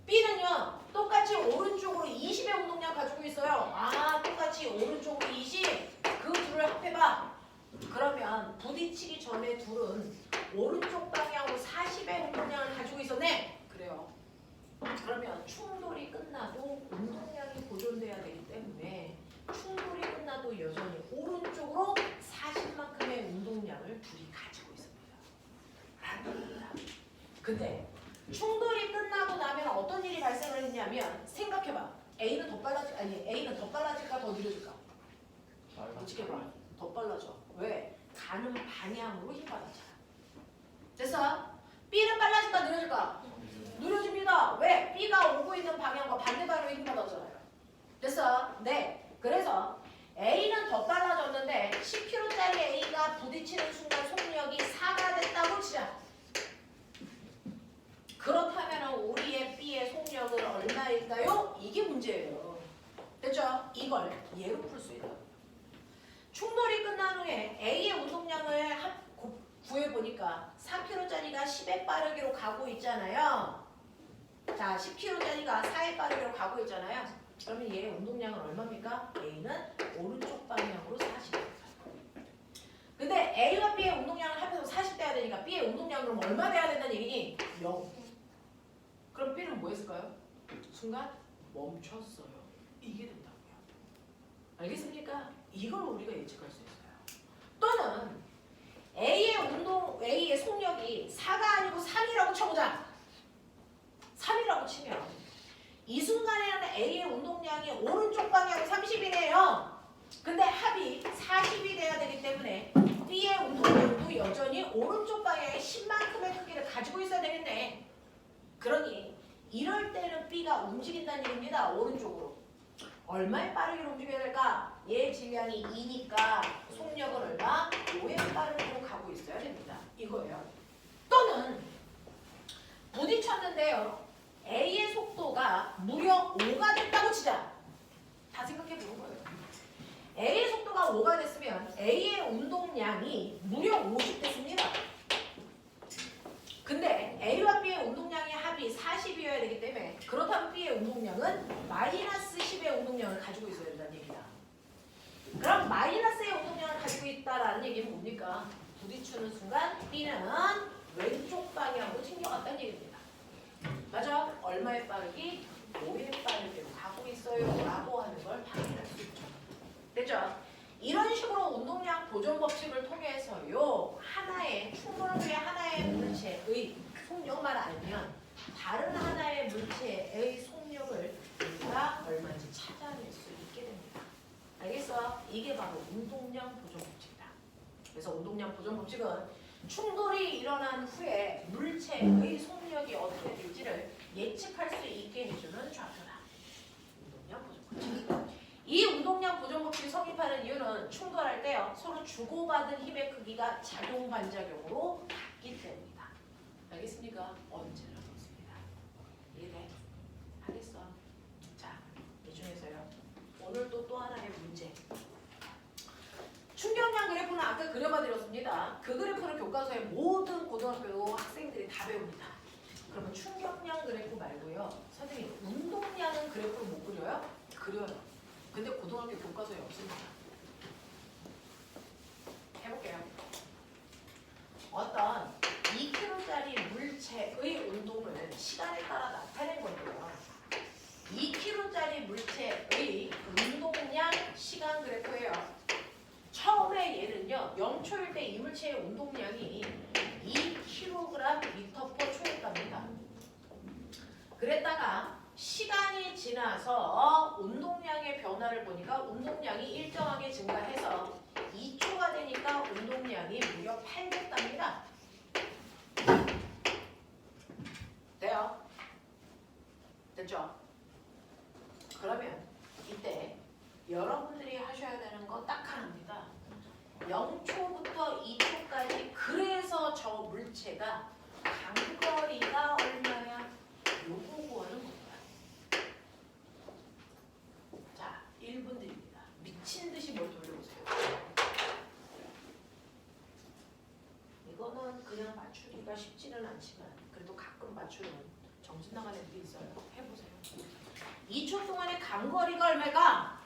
B는요 똑같이 오른쪽으로 20의 운동량 가지고 있어요. 똑같이 오른쪽으로 20. 그 둘을 합해봐. 그러면 부딪히기 전에 둘은 오른쪽 방향으로 40의 운동량을 가지고 있었네. 그래요. 그러면 충돌이 끝나도 운동량이 보존돼야 되기 때문에 충돌이 끝나도 여전히 오른쪽으로 40만큼의 운동량을 둘이 가지고 있습니다. 라는 겁니다. 근데 충돌이 끝나고 나면 어떤 일이 발생을 했냐면 생각해봐. A는 더 빨라질까 더 느려질까? 어떻게 봐? 더 빨라져. 왜? 가는 방향으로 힘 받았잖아. 됐어? B는 빨라질까 느려질까? 느려집니다. 왜? B가 오고 있는 방향과 반대 방향으로 힘 받았잖아요. 됐어? 네. 그래서 A는 더 빨라졌는데 10kg짜리 A가 부딪히는 순간 속력이 4가 됐다고 치자. 그렇다면 우리의 B의 속력은 얼마일까요? 이게 문제예요. 됐죠? 이걸 예로 풀 수 있다. 충돌이 끝난 후에 A의 운동량을 구해보니까 4kg짜리가 10의 빠르기로 가고 있잖아요. 자, 10kg짜리가 4의 빠르기로 가고 있잖아요. 그러면 얘의 운동량은 얼마입니까? A는 오른쪽 방향으로 40입니다. 근데 A와 B의 운동량을 합해서 40 돼야 되니까 B의 운동량은 그럼 얼마 돼야 된다는 얘기니? 0. 그럼 B는 뭐 했을까요? 순간 멈췄어요. 이게 된다고요. 알겠습니까? 이걸 우리가 예측할 수 있어요. 또는 A의 속력이 4가 아니고 3이라고 쳐보자. 3이라고 치면 이 순간에는 A의 운동량이 오른쪽 방향으로 30이네요. 근데 합이 40이 돼야 되기 때문에 B의 운동량도 여전히 오른쪽 방향에 10만큼의 크기를 가지고 있어야 되겠네. 그러니 이럴 때는 B가 움직인다는 얘기입니다. 오른쪽으로. 얼마에 빠르게 움직여야 될까? 얘 질량이 2니까 속력은 얼마? 5의 빠르기로 가고 있어야 됩니다. 이거예요. 또는 부딪혔는데요. A의 속도가 무려 5가 됐다고 치자. 다 생각해 보는 거예요. A의 속도가 5가 됐으면 A의 운동량이 무려 50 됐습니다. 근데 A와 B의 운동량의 합이 40이어야 되기 때문에 그렇다면 B의 운동량은 마이너스 10의 운동량을 가지고 있어야 된다는 얘기다. 그럼 마이너스의 운동량을 가지고 있다라는 얘기는 뭡니까? 부딪히는 순간 B는 왼쪽 방향으로 튕겨갔다는 얘기입니다. 맞아? 얼마의 빠르기? 5의 빠르기로 가고 있어요 라고 하는 걸 확인할 수 있죠. 됐죠? 이런 식으로 운동량 보존 법칙을 통해서요 하나의 충돌 후에 하나의 물체의 그래서 운동량 보존 법칙은 충돌이 일어난 후에 물체의 속력이 어떻게 될지를 예측할 수 있게 해주는 좌표다. 운동량 보존 법칙. 이 운동량 보존 법칙이 성립하는 이유는 충돌할 때요 서로 주고받은 힘의 크기가 작용 반작용으로 같기 때문이다. 알겠습니까? 언제나 그렇습니다. 이해돼? 알겠어. 자, 이 중에서요 오늘 또 하나의 문제. 충격량 그래프는 아까 그려봐드렸습니다. 그 그래프는 교과서에 모든 고등학교 학생들이 다 배웁니다. 그러면 충격량 그래프 말고요. 선생님 운동량은 그래프를 못 그려요? 그려요. 근데 고등학교 교과서에 없습니다. 해볼게요. 어떤 2kg짜리 물체의 운동을 시간에 따라 나타낸 건데요. 2kg짜리 물체의 운동량 시간 그래프예요. 처음에 얘는요 0초일 때 이 물체의 운동량이 2kg/m/초였답니다. 그랬다가 시간이 지나서 운동량의 변화를 보니까 운동량이 일정하게 증가해서 2초가 되니까 운동량이 무려 8 됐답니다. 돼요? 됐죠? 그러면 이때 여러분들이 하셔야 되는 거 딱 하나입니다. 0초부터 2초까지 그래서 저 물체가 간거리가 얼마야? 요거 구하는 겁니다. 자, 1분 드립니다. 미친 듯이 뭘 돌려보세요. 이거는 그냥 맞추기가 쉽지는 않지만 그래도 가끔 맞추는 정신 나간 애들이 있어요. 해보세요. 2초 동안의 간거리가 얼마일까?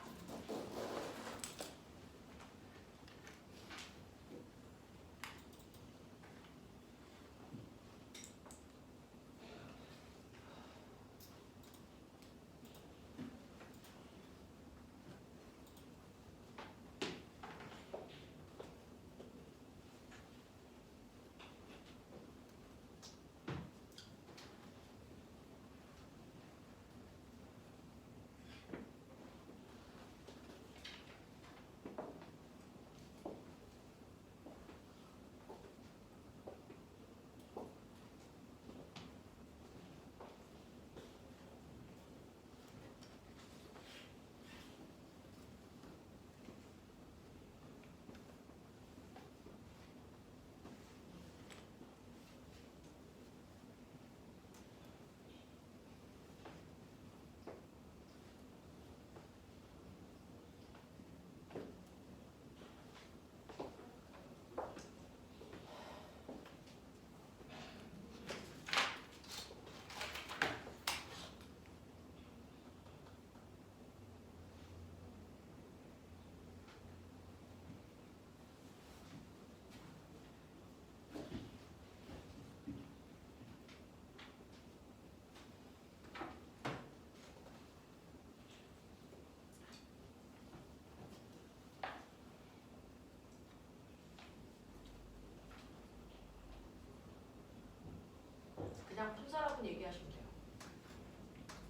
그냥 푼사람은 얘기하시면 돼요.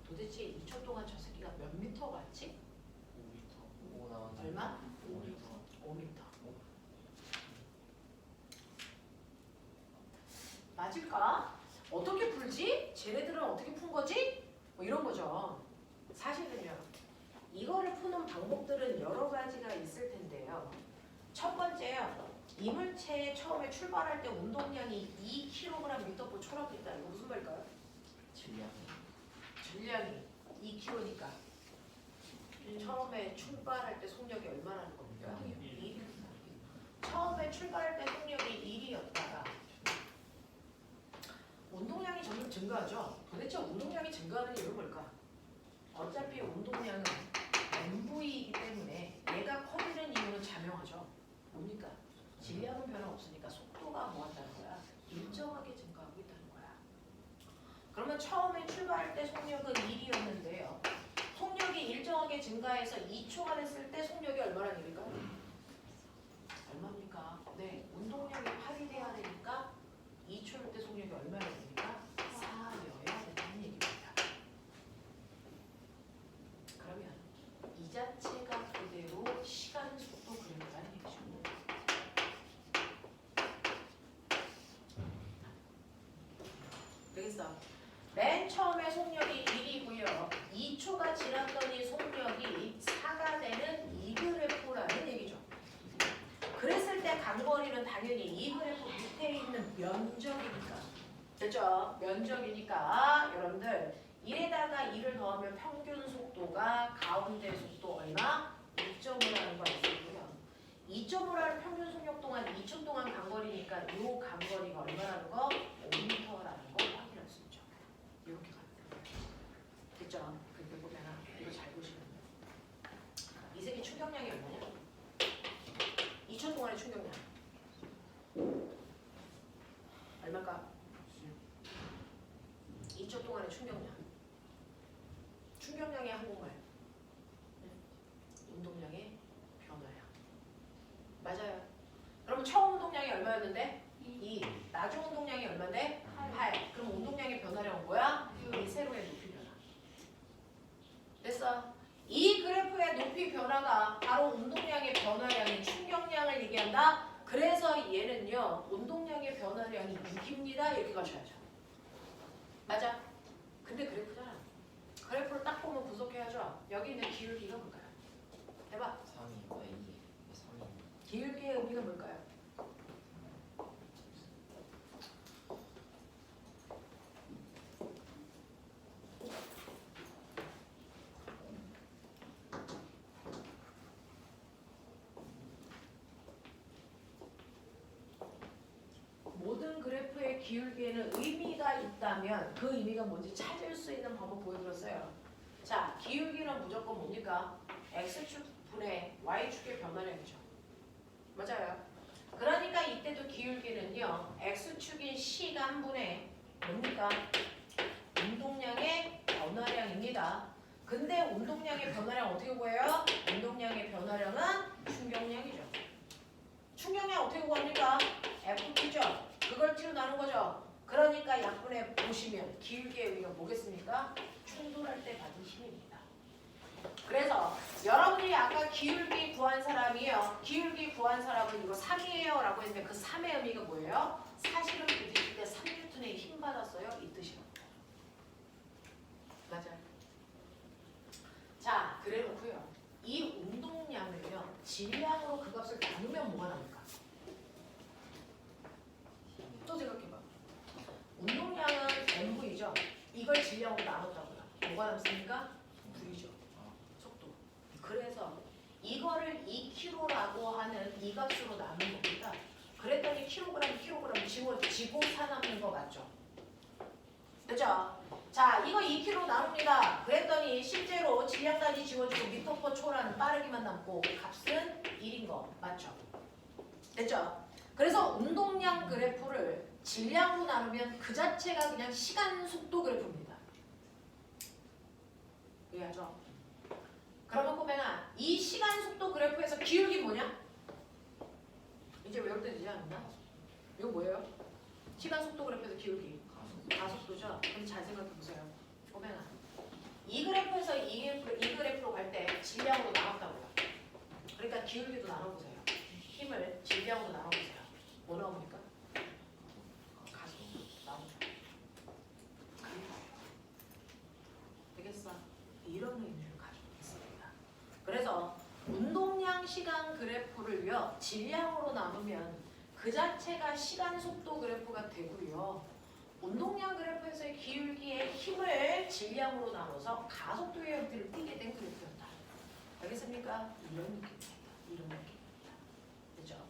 도대체 2초 동안 저 새끼가 몇 미터 갔지? 5m. 5 나왔네. 얼마? 5m. 5미터. 맞을까? 어떻게 풀지? 쟤네들은 어떻게 푼 거지? 뭐 이런 거죠. 사실은요. 이거를 푸는 방법들은 여러 가지가 있을 텐데요. 첫 번째요. 이물체에 처음에 출발할 때 운동량이 2kg/m/초라고 했다. 이거 무슨 말일까요? 질량이 2kg니까 처음에 출발할 때 속력이 얼마라는 겁니까? 1. 처음에 출발할 때 속력이 1이었다가 운동량이 점점 증가하죠. 도대체 운동량이 증가하는 이유는 뭘까? 어차피 운동량은 MV이기 때문에 얘가 커지는 이유는 자명하죠. 뭡니까? 질량은 변화 없으니까 속도가 뭐 한다는 거야? 일정하게 증가하고 있다는 거야. 그러면 처음에 출발할 때 속력은 1이었는데요. 속력이 일정하게 증가해서 2초가 됐을 때 속력이 얼마나 일일까요? 얼마입니까? 네, 운동량이 8이 돼야 되니까 2초일 때 속력이 얼마나 됩니까? 4여야 된다는 얘기입니다. 그러면 이 자체가 그대로 시간 속도 그림이라는 얘기죠. 있어. 맨 처음에 속력이 1이고요. 2초가 지났더니 속력이 4가 되는 이 그래프라는 얘기죠. 그랬을 때 간거리는 당연히 이 그래프 밑에 있는 면적이니까. 됐죠? 면적이니까 여러분들 1에다가 2를 더하면 평균 속도가 가운데 속도 얼마? 2.5라는 걸 알고요. 2.5라는 평균 속력 동안 2초 동안 간거리니까 이 간거리가 얼마라는 거? 5m라는 거 확인할 수 있죠. 이렇게 가는 거예요. 됐죠? 그렇게 보면 이거 잘 보시면 돼요. 이 색이 충격량이 얼마냐? 2초 동안의 충격량 얼마일까? 2초 동안의 충격량의 한국말 운동량의 변화량. 맞아요. 그럼 처음 운동량이 얼마였는데? 2. 나중 운동량이 얼마인데? 8. 그럼 운동량의 변화량은 뭐야? 이 세로의 높이 변화. 됐어? 이 그래프의 높이 변화가 바로 운동량의 변화량인 충격량을 얘기한다. 그래서 얘는요. 운동량의 변화량이 6입니다. 이렇게 가셔야죠. 맞아? 근데 그래프잖아. 그래프를 딱 보면 분석해야죠. 여기 있는 기울기가 뭘까요? 해봐. 3이 2, 3이 기울기의 의미가 뭘까요? 모든 그래프의 기울기에는 의미가 있다면 그 의미가 뭔지 찾을 수 있는 방법 보여드렸어요. 자, 기울기는 무조건 뭡니까? X축 분의 Y축의 변화량이죠. 맞아요. 그러니까 이때도 기울기는요. X축인 시간분의 뭡니까? 운동량의 변화량입니다. 근데 운동량의 변화량 어떻게 구해요? 운동량의 변화량은 충격량이죠. 충격량 어떻게 구합니까? FP죠. 그걸 T로 나눈 거죠. 그러니까 약분에 보시면 기울기의 의미가 뭐겠습니까? 충돌할 때 받은 힘입니다. 그래서 여러분이 아까 기울기 구한 사람이요. 기울기 구한 사람은 이거 3이에요 라고 했는데 그 3의 의미가 뭐예요? 사실은 부딪힐 때 3N의 힘 받았어요. 이 뜻이라고. 맞아요. 자, 그래 놓고요. 이 운동량을요. 질량으로 그 값을 나누면 뭐가 나올까? 또 생각해봐. 운동량은 mv죠. 이걸 질량으로 나눴다고요. 뭐가 남습니까? v죠. 속도. 그래서 이거를 2kg라고 하는 이 값으로 나눈 겁니다. 그랬더니 킬로그램 지고 사남는 거 맞죠? 그죠? 자, 이거 2kg 나눕니다. 그랬더니 실제로 질량까지 지워주고 미터/퍼 초라는 빠르기만 남고 값은 1인 거 맞죠? 됐죠? 그래서 운동량 그래프를 질량으로 나누면 그 자체가 그냥 시간 속도 그래프입니다. 이해하죠? 그러면 꼬맹아, 이 시간 속도 그래프에서 기울기 뭐냐? 이제 외울 때 되지 않나? 이거 뭐예요? 시간 속도 그래프에서 기울기. 가속도죠? 그럼 잘 생각해 보세요. 꼬맹아, 이 그래프에서 이 그래프로 갈 때 질량으로 나눴다고요. 그러니까 기울기도 나눠보세요. 힘을 질량으로 나눠보세요. 뭐 나옵니까? 가속 나오죠. 되겠어? 이런 의미를 가지고 있습니다. 그래서 운동량 시간 그래프를요. 질량으로 나누면 그 자체가 시간 속도 그래프가 되고요. 운동량 그래프에서의 기울기의 힘을 질량으로 나눠서 가속도의 형태를 띠게 된 그래프였다. 알겠습니까? 이런 느낌입니다. 이런 느낌입니다. 그렇죠?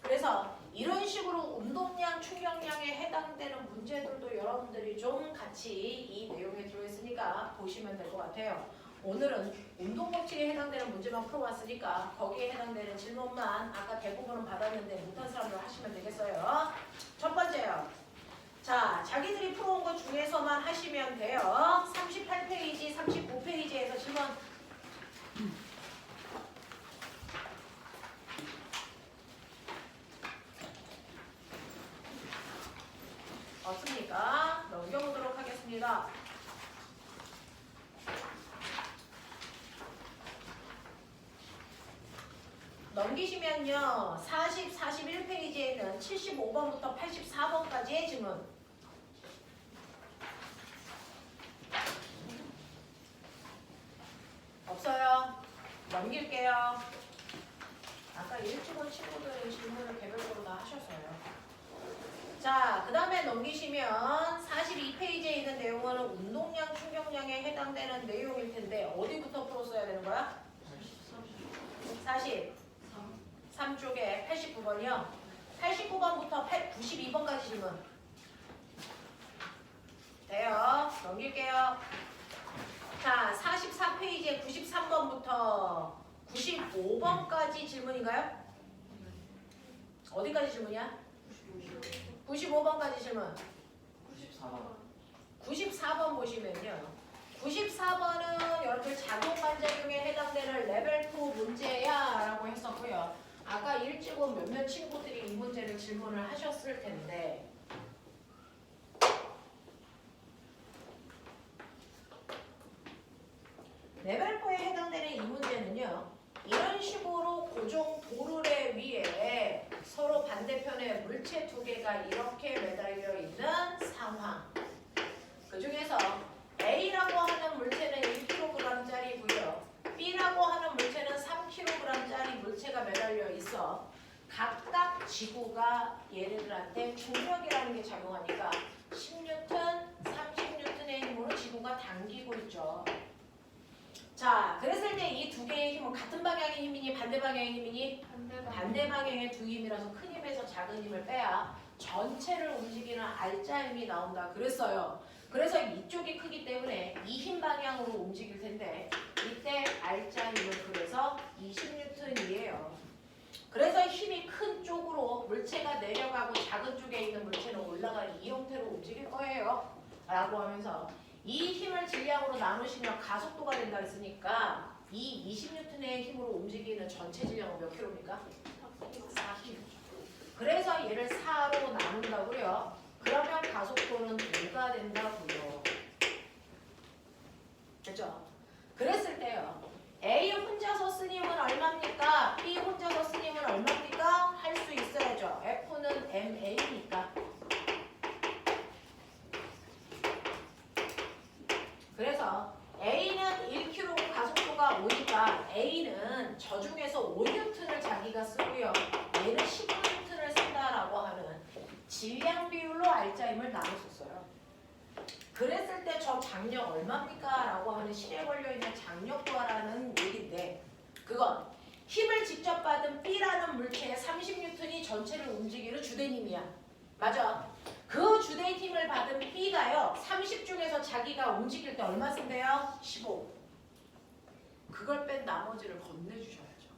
그래서 이런 식으로 운동량, 충격량에 해당되는 문제들도 여러분들이 좀 같이 이 내용에 들어있으니까 보시면 될 것 같아요. 오늘은 운동법칙에 해당되는 문제만 풀어왔으니까 거기에 해당되는 질문만 아까 대부분은 받았는데 못한 사람들 하시면 되겠어요. 첫 번째요. 자, 자기들이 풀어온 것 중에서만 하시면 돼요. 38페이지, 39페이지에서 질문. 없습니까? 넘겨보도록 하겠습니다. 넘기시면요. 40, 41페이지에는 75번부터 84번까지의 질문. 넘길게요. 아까 일찍 온 친구들은 질문을 개별적으로 다 하셨어요. 자, 그 다음에 넘기시면 42페이지에 있는 내용은 운동량, 충격량에 해당되는 내용일 텐데 어디부터 풀었어야 되는 거야? 43쪽에 89번이요. 89번부터 92번까지 질문. 돼요. 넘길게요. 자, 44페이지에 93번부터 95번까지 질문인가요? 어디까지 질문이야? 95번까지 질문. 94번. 94번 보시면요. 94번은 여러분들 작용반작용에 해당되는 레벨 2 문제야 라고 했었고요. 아까 일찍 온 몇몇 친구들이 이 문제를 질문을 하셨을 텐데 레벨 4에 해당되는 이 문제는요. 이런 식으로 고정 도르래 위에 서로 반대편에 물체 두 개가 이렇게 매달려 있는 상황. 그 중에서 A라고 하는 물체는 1kg짜리고요. B라고 하는 물체는 3kg짜리 물체가 매달려 있어. 각각 지구가 얘네들한테 중력이라는 게 작용하니까 10N, 30N의 힘으로 지구가 당기고 있죠. 자, 그랬을 때 이 두 개의 힘은 같은 방향의 힘이니 반대 방향의 힘이니? 반대 방향의 두 힘이라서 큰 힘에서 작은 힘을 빼야 전체를 움직이는 R자 힘이 나온다 그랬어요. 그래서 이쪽이 크기 때문에 이 힘 방향으로 움직일 텐데 이때 R자 힘은 그래서 20N이에요. 그래서 힘이 큰 쪽으로 물체가 내려가고 작은 쪽에 있는 물체는 올라가는 이 형태로 움직일 거예요. 라고 하면서 이 힘을 질량으로 나누시면 가속도가 된다 했으니까 이 20N의 힘으로 움직이는 전체 질량은 몇 킬로입니까? 4kg. 그래서 얘를 4로 나눈다고요. 그러면 가속도는 5가 된다고요. 됐죠? 그랬을 때요. A 혼자서 쓴 힘은 얼마입니까? B 혼자서 쓴 힘은 얼마입니까? 할 수 있어야죠. F는 MA니까. 그래서 A는 1kg 가속도가 5니까 A는 저 중에서 5N을 자기가 쓰고요. 얘는 15N을 쓴다라고 하는 질량 비율로 R자임을 나눴었어요. 그랬을 때 저 장력 얼마입니까? 라고 하는 실에 걸려있는 장력 구하라는 얘기인데 그건 힘을 직접 받은 B라는 물체의 30N이 전체를 움직이는 주된 힘이야. 맞아? 그 주된 힘을 받은 B가요. 30 중에서 자기가 움직일 때 얼마 쓴대요? 15. 그걸 뺀 나머지를 건네주셔야죠.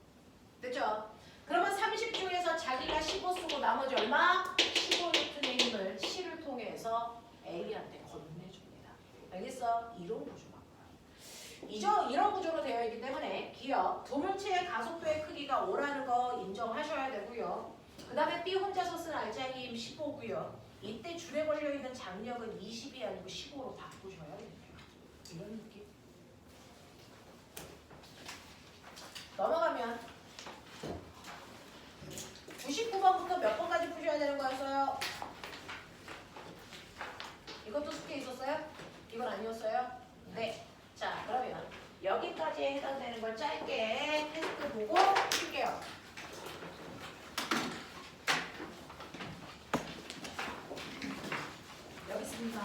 됐죠? 그러면 30 중에서 자기가 15 쓰고 나머지 얼마? 15N의 힘을 C를 통해서 A한테 건네줍니다. 알겠어? 이런 구조가 이런 구조로 되어 있기 때문에 기억 두 물체의 가속도의 크기가 5라는 거 인정하셔야 되고요. 그 다음에 B 혼자서 쓴 R자의 힘 15고요. 이때 줄에 걸려있는 장력은 20이 아니고 15로 바꾸셔야 됩니다. 이런 느낌. 넘어가면 99번부터 몇 번까지 푸셔야 되는 거였어요? 이것도 숙제 있었어요? 이건 아니었어요? 네. 자, 그러면 여기까지에 해당되는 걸 짧게 테스트 보고 풀게요. 여기 있습니다.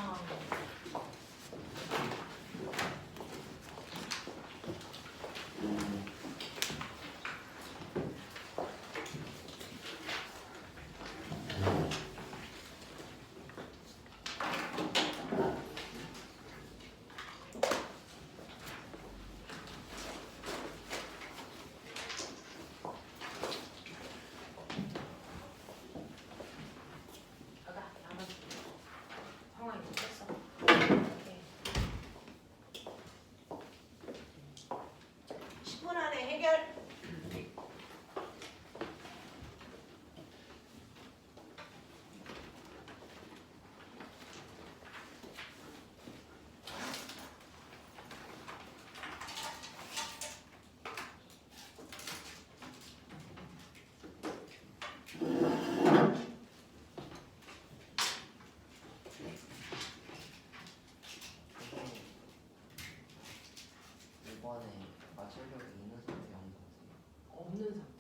이번에 맞추려고 있는 선수 영상 없는 상태예요.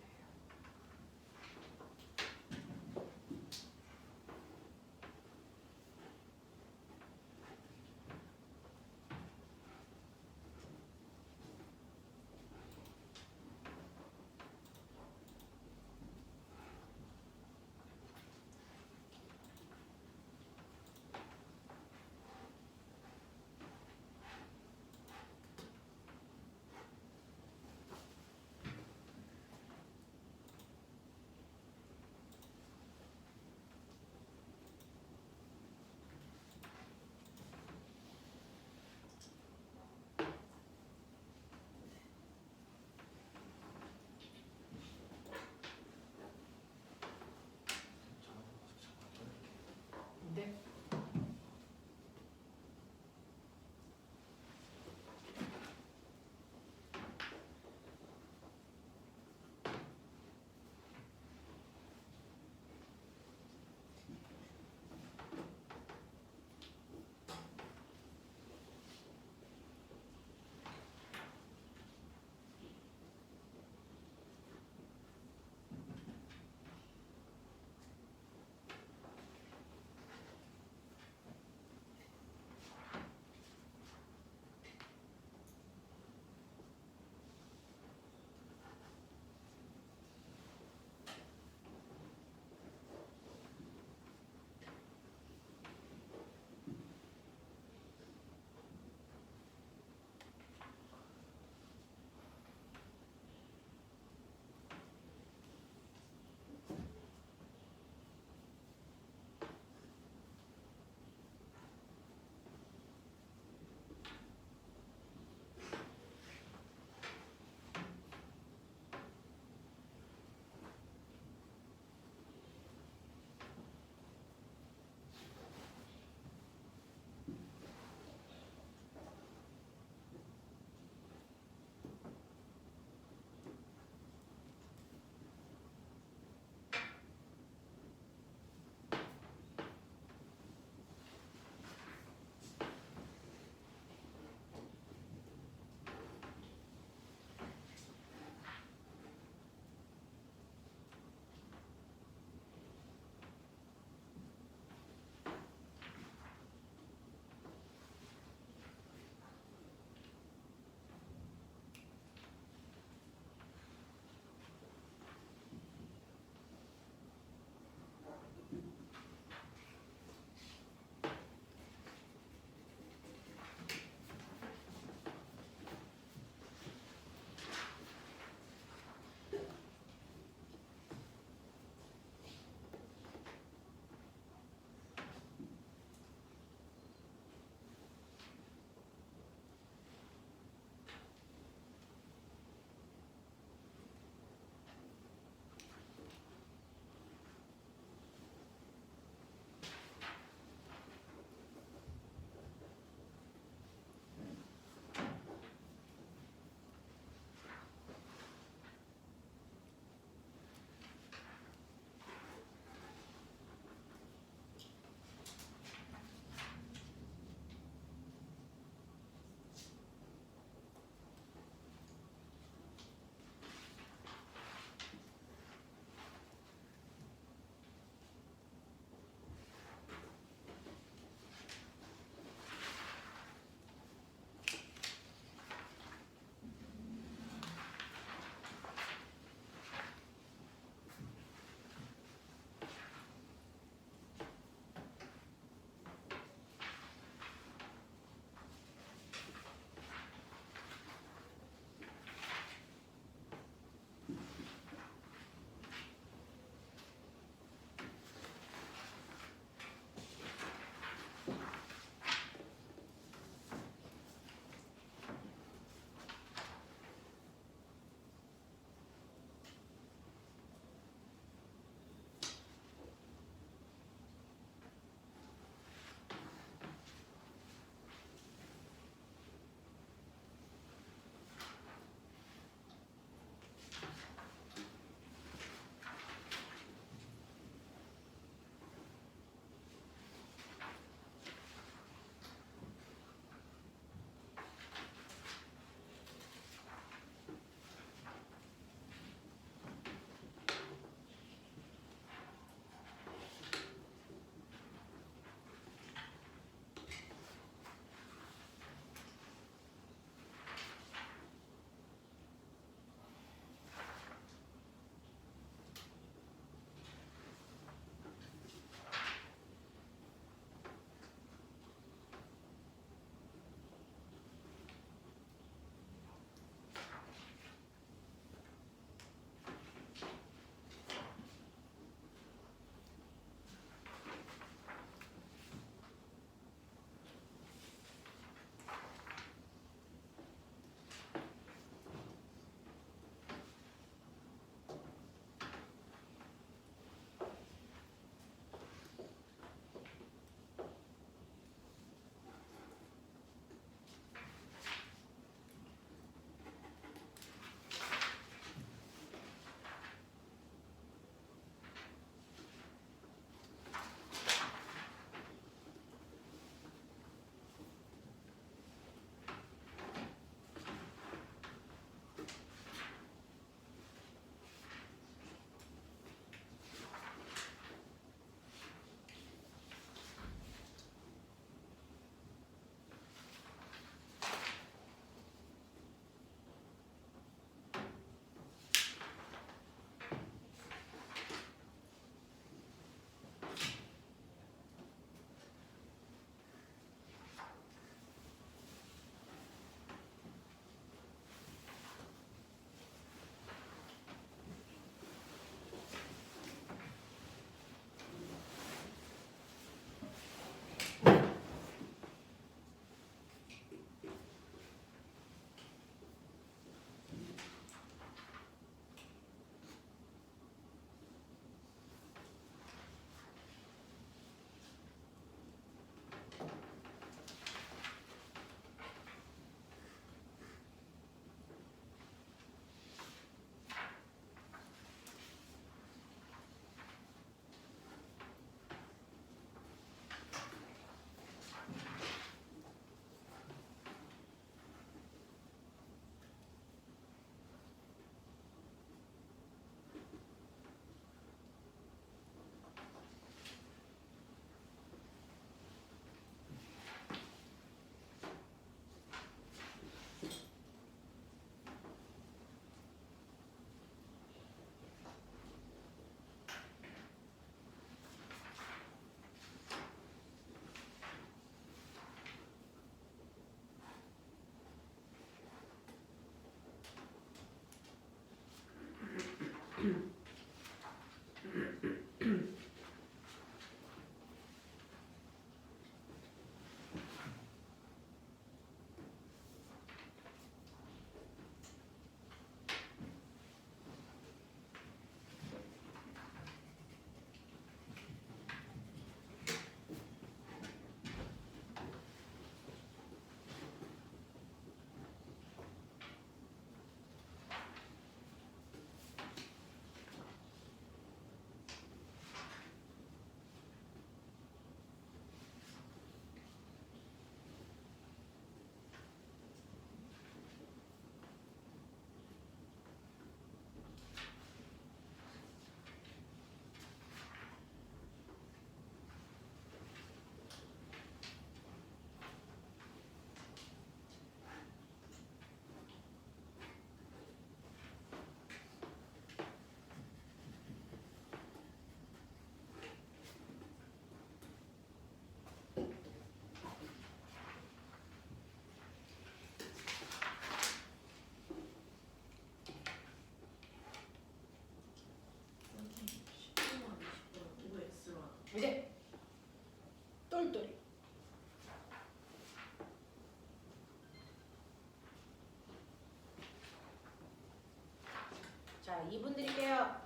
자, 2분 드릴게요.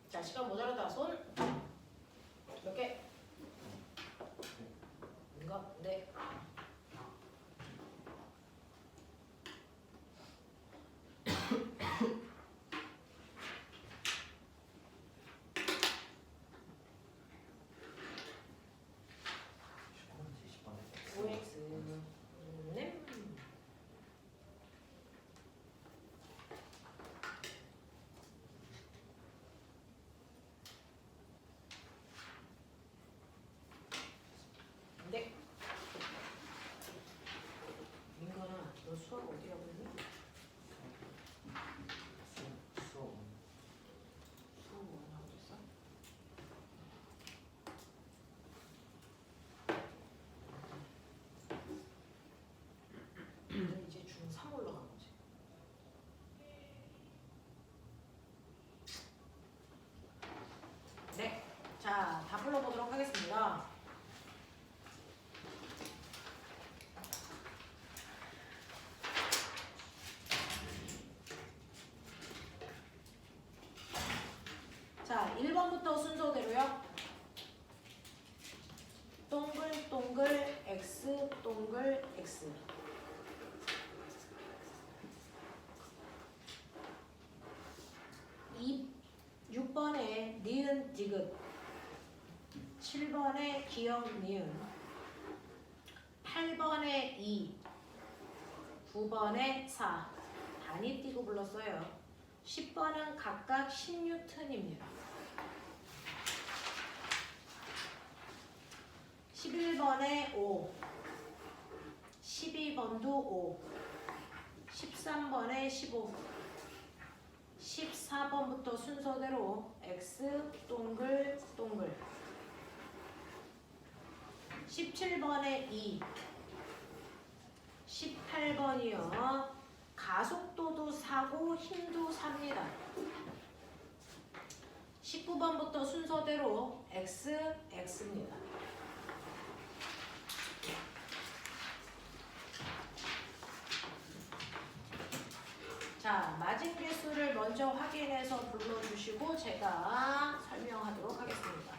자, 시간 모자라다. 손. 몇 개? 이거? 네. OX. 네. 네. 민건아, 너 수학 어디 가고 있니? 수업 하고 있어? 너 이제 중3 올라간 거지. 네. 자, 다 불러보도록 하겠습니다. 자, 1번부터 순서대로요. 동글 동글 X 동글 X. 6번에 니은 디귿, 7번에 기역 니은, 8번에 2, 9번에 4 단위 띄고 불렀어요. 10번은 각각 10N입니다. 11번에 5, 12번도 5, 13번에 15, 14번부터 순서대로 X 동글 동글, 17번에 2, 18번이요. 가속도도 4고 힘도 4입니다. 19번부터 순서대로 X, X입니다. 자, 맞은 개수를 먼저 확인해서 불러주시고 제가 설명하도록 하겠습니다.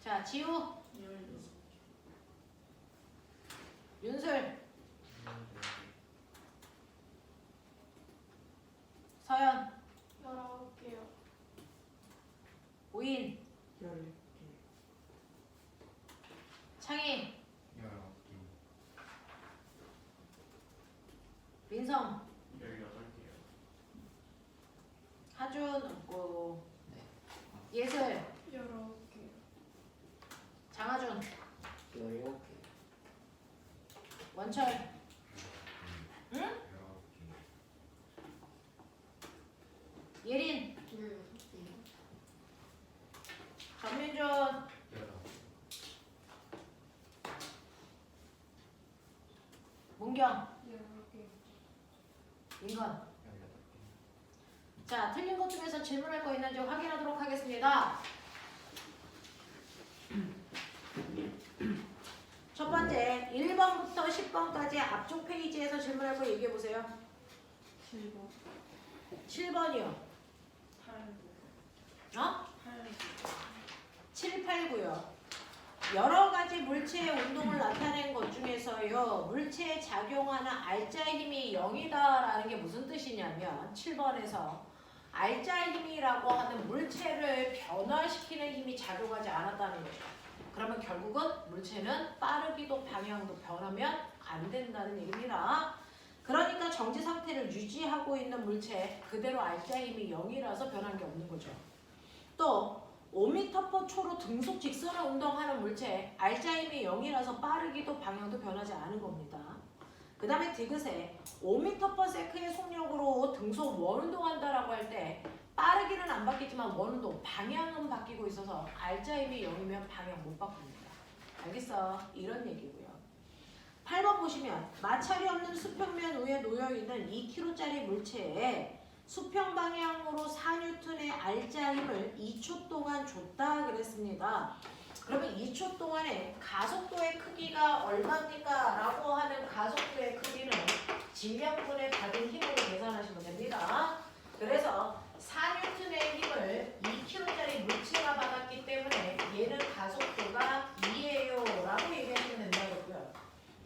자, 지우, 16. 윤슬, 서연, 19개요. 오인, 10개. 창희, 19개. 17개. 원철. 응? 예린. 전민준. 문경. 인건. 자, 틀린 것 중에서 질문할 거 있는지 확인하도록 하겠습니다. 첫 번째, 1번부터 10번까지 앞쪽 페이지에서 질문할 거 얘기해 보세요. 7번. 7번이요. 8. 어? 8. 7, 8, 9요. 여러 가지 물체의 운동을 나타낸 것 중에서요. 물체에 작용하는 알자의 힘이 0이다라는 게 무슨 뜻이냐면 7번에서 알자의 힘이라고 하는 물체를 변화시키는 힘이 작용하지 않았다는 거죠. 그러면 결국은 물체는 빠르기도 방향도 변하면 안 된다는 얘기입니다. 그러니까 정지 상태를 유지하고 있는 물체 그대로 알자의 힘이 0이라서 변한 게 없는 거죠. 또 5m/초로 등속 직선을 운동하는 물체 알자의 힘이 0이라서 빠르기도 방향도 변하지 않은 겁니다. 그 다음에 디귿에 5m/s의 속력으로 등속 원운동한다라고 할 때 빠르기는 안 바뀌지만 원운동 방향은 바뀌고 있어서 알자의 힘이 0이면 방향 못 바꿉니다. 알겠어? 이런 얘기고요. 8번 보시면 마찰이 없는 수평면 위에 놓여있는 2kg짜리 물체에 수평 방향으로 4N의 알자 힘을 2초 동안 줬다 그랬습니다. 그러면 2초 동안에 가속도의 크기가 얼마입니까? 라고 하는 가속도의 크기는 질량분의 받은 힘으로 계산하시면 됩니다. 그래서 4N의 힘을 2kg짜리 물체가 받았기 때문에 얘는 가속도가 2예요 라고 얘기하시면 된다고요.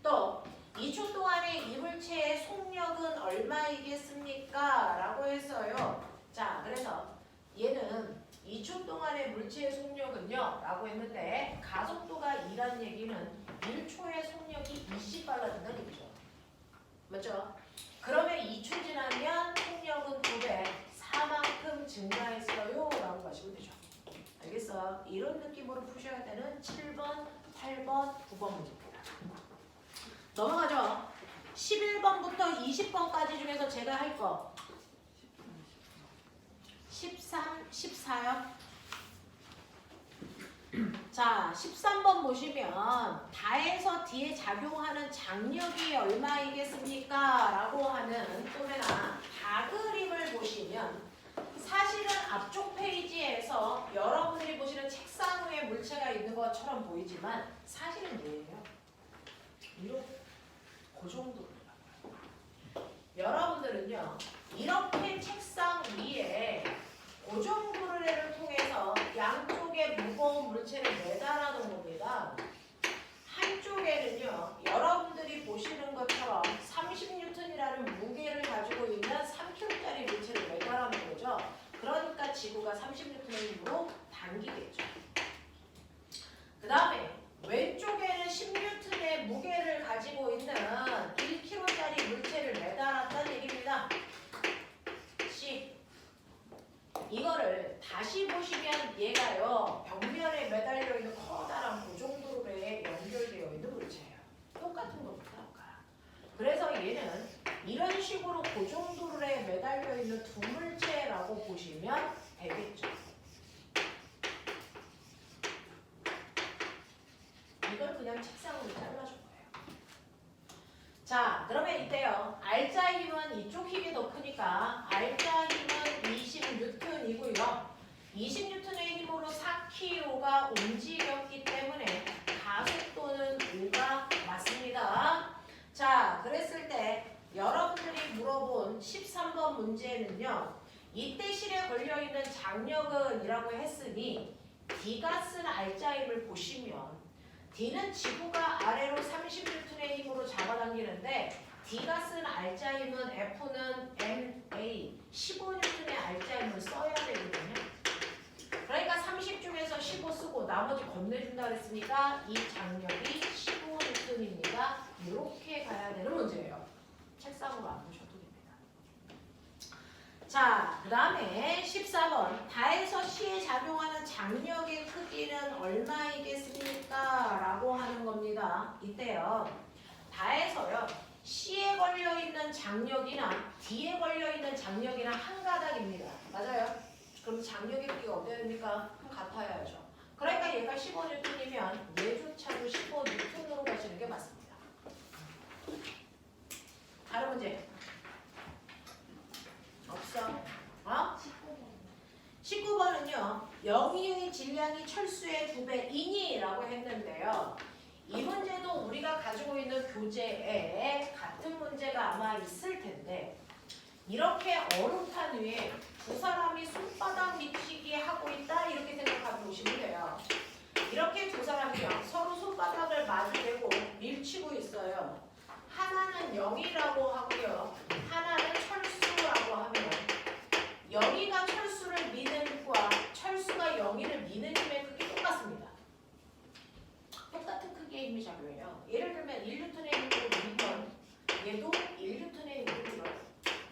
또 2초 동안에 이 물체의 속력은 얼마이겠습니까? 라고 했어요. 자, 그래서 얘는 2초 동안의 물체의 속력은요 라고 했는데 가속도가 2라는 얘기는 1초의 속력이 20 빨라진다는 얘기죠. 맞죠? 그러면 2초 지나면 속력은 9배 4만큼 증가했어요 라고 하시면 되죠. 알겠어? 이런 느낌으로 푸셔야 되는 7번, 8번, 9번 문제입니다. 넘어가죠. 11번부터 20번까지 중에서 제가 할 거 13, 14요. 자, 13번 보시면 다에서 뒤에 작용하는 장력이 얼마이겠습니까? 라고 하는 또래나 다 그림을 보시면 사실은 앞쪽 페이지에서 여러분들이 보시는 책상 위에 물체가 있는 것처럼 보이지만 사실은 뭐예요? 이렇게 그 정도라고요. 여러분들은요 이렇게 책상 위에 고정구르레를 통해서 양쪽에 무거운 물체를 매달아 놓은 겁니다. 한쪽에는요 여러분들이 보시는 것처럼 30N이라는 무게를 가지고 있는 3kg짜리 물체를 매달아 놓은 거죠. 그러니까 지구가 30N의 힘으로 당기겠죠. 그 다음에 왼쪽에는 10N의 무게를 가지고 있는 1kg짜리 물체를 매달았다는 얘기입니다. 10. 이거를 다시 보시면 얘가요 벽면에 매달려 있는 커다란 고정도로에 연결되어 있는 물체예요. 똑같은 겁니다. 그래서 얘는 이런 식으로 고정도로에 매달려 있는 두 물체라고 보시면 되겠죠. 이걸 그냥 책상으로 잘라준 거예요. 자, 그러면 이때요. 알자 힘은 이쪽 힘이 더 크니까 알자 힘은 20N이고요. 20N의 힘으로 4kg가 움직였기 때문에 가속도는 5가 맞습니다. 자, 그랬을 때 여러분들이 물어본 13번 문제는요. 이때 실에 걸려있는 장력은 이라고 했으니 D가 쓴 알자 힘을 보시면 D는 지구가 아래로 30N의 힘으로 잡아당기는데 D가 쓴 알자 힘은 F는 MA 15N의 알자 힘을 써야 되거든요. 그러니까 30 중에서 15 쓰고 나머지 건네준다 그랬으니까 이 장력이 15N입니다. 이렇게 가야 되는 문제예요. 책상으로 안 보셔도 됩니다. 자, 그 다음에 14번 다에서 C에 작용하는 장력의 크기는 얼마이겠습니까? 라고 하는 겁니다. 있습니다. 이때요. 다해서요. C에 걸려있는 장력이나 D에 걸려있는 장력이나 한 가닥입니다. 맞아요? 그럼 장력의 크기가 어때야 됩니까? 같아야죠. 그러니까 얘가 15N이면 얘조차도 15N으로 가시는 게 맞습니다. 다른 문제 없어? 어? 19번은요. 영희의 질량이 철수의 2배이니? 라고 했는데요. 이 문제도 우리가 가지고 있는 교재에 같은 문제가 아마 있을 텐데 이렇게 얼음판 위에 두 사람이 손바닥 미치기 하고 있다 이렇게 생각하고 보시면 돼요. 이렇게 두 사람이요. 서로 손바닥을 마주대고 밀치고 있어요. 하나는 0이라고 하고요. 하나는 철수라고 하면 영희가 철수를 미는 힘과 철수가 영희를 미는 힘의 크기 똑같습니다. 똑같은 크기의 힘이 작용해요. 예를 들면 1N의 힘으로 밀면 얘도 1N의 힘으로 밀어요.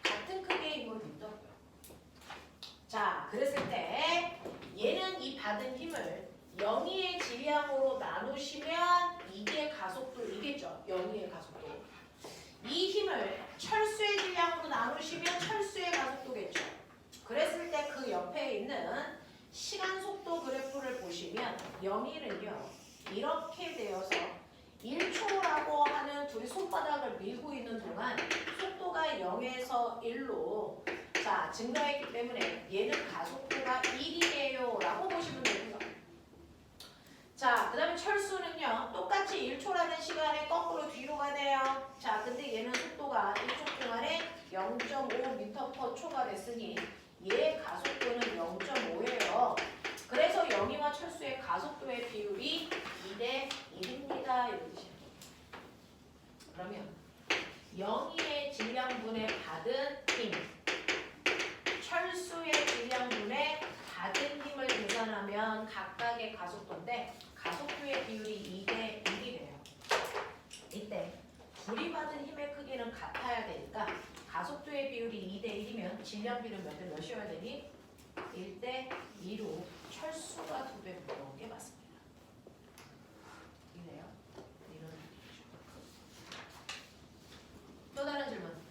같은 크기의 힘으로 밀더라고요. 자, 그랬을 때 얘는 이 받은 힘을 영희의 질량으로 나누시면 이게 가속도이겠죠. 영희의 가속도. 이 힘을 철수의 질량으로 나누시면 철수의 가속도겠죠. 그랬을 때 그 옆에 있는 시간 속도 그래프를 보시면 영희는요. 이렇게 되어서 1초라고 하는 둘이 손바닥을 밀고 있는 동안 속도가 0에서 1로 자 증가했기 때문에 얘는 가속도가 1이에요 라고 보시면 됩니다. 자, 그 다음에 철수는요. 똑같이 1초라는 시간에 거꾸로 뒤로 가네요. 자, 근데 얘는 속도가 1초 동안에 0.5m/초가 됐으니 얘 가속도는 0.5예요. 그래서 영희와 철수의 가속도의 비율이 2대 1입니다. 이런 뜻이에요. 그러면 영희의 질량분의 받은 힘, 철수의 질량분의 받은 힘을 계산하면 각각의 가속도인데 가속도의 비율이 2대 1이래요. 이때 둘이 받은 힘의 크기는 같아야 되니까 가속도의 비율이 2대 1이면 질량비는 몇이어야 되니? 1대 2로 철수가 2배 무거운 게 맞습니다. 이래요. 이런 또 다른 질문.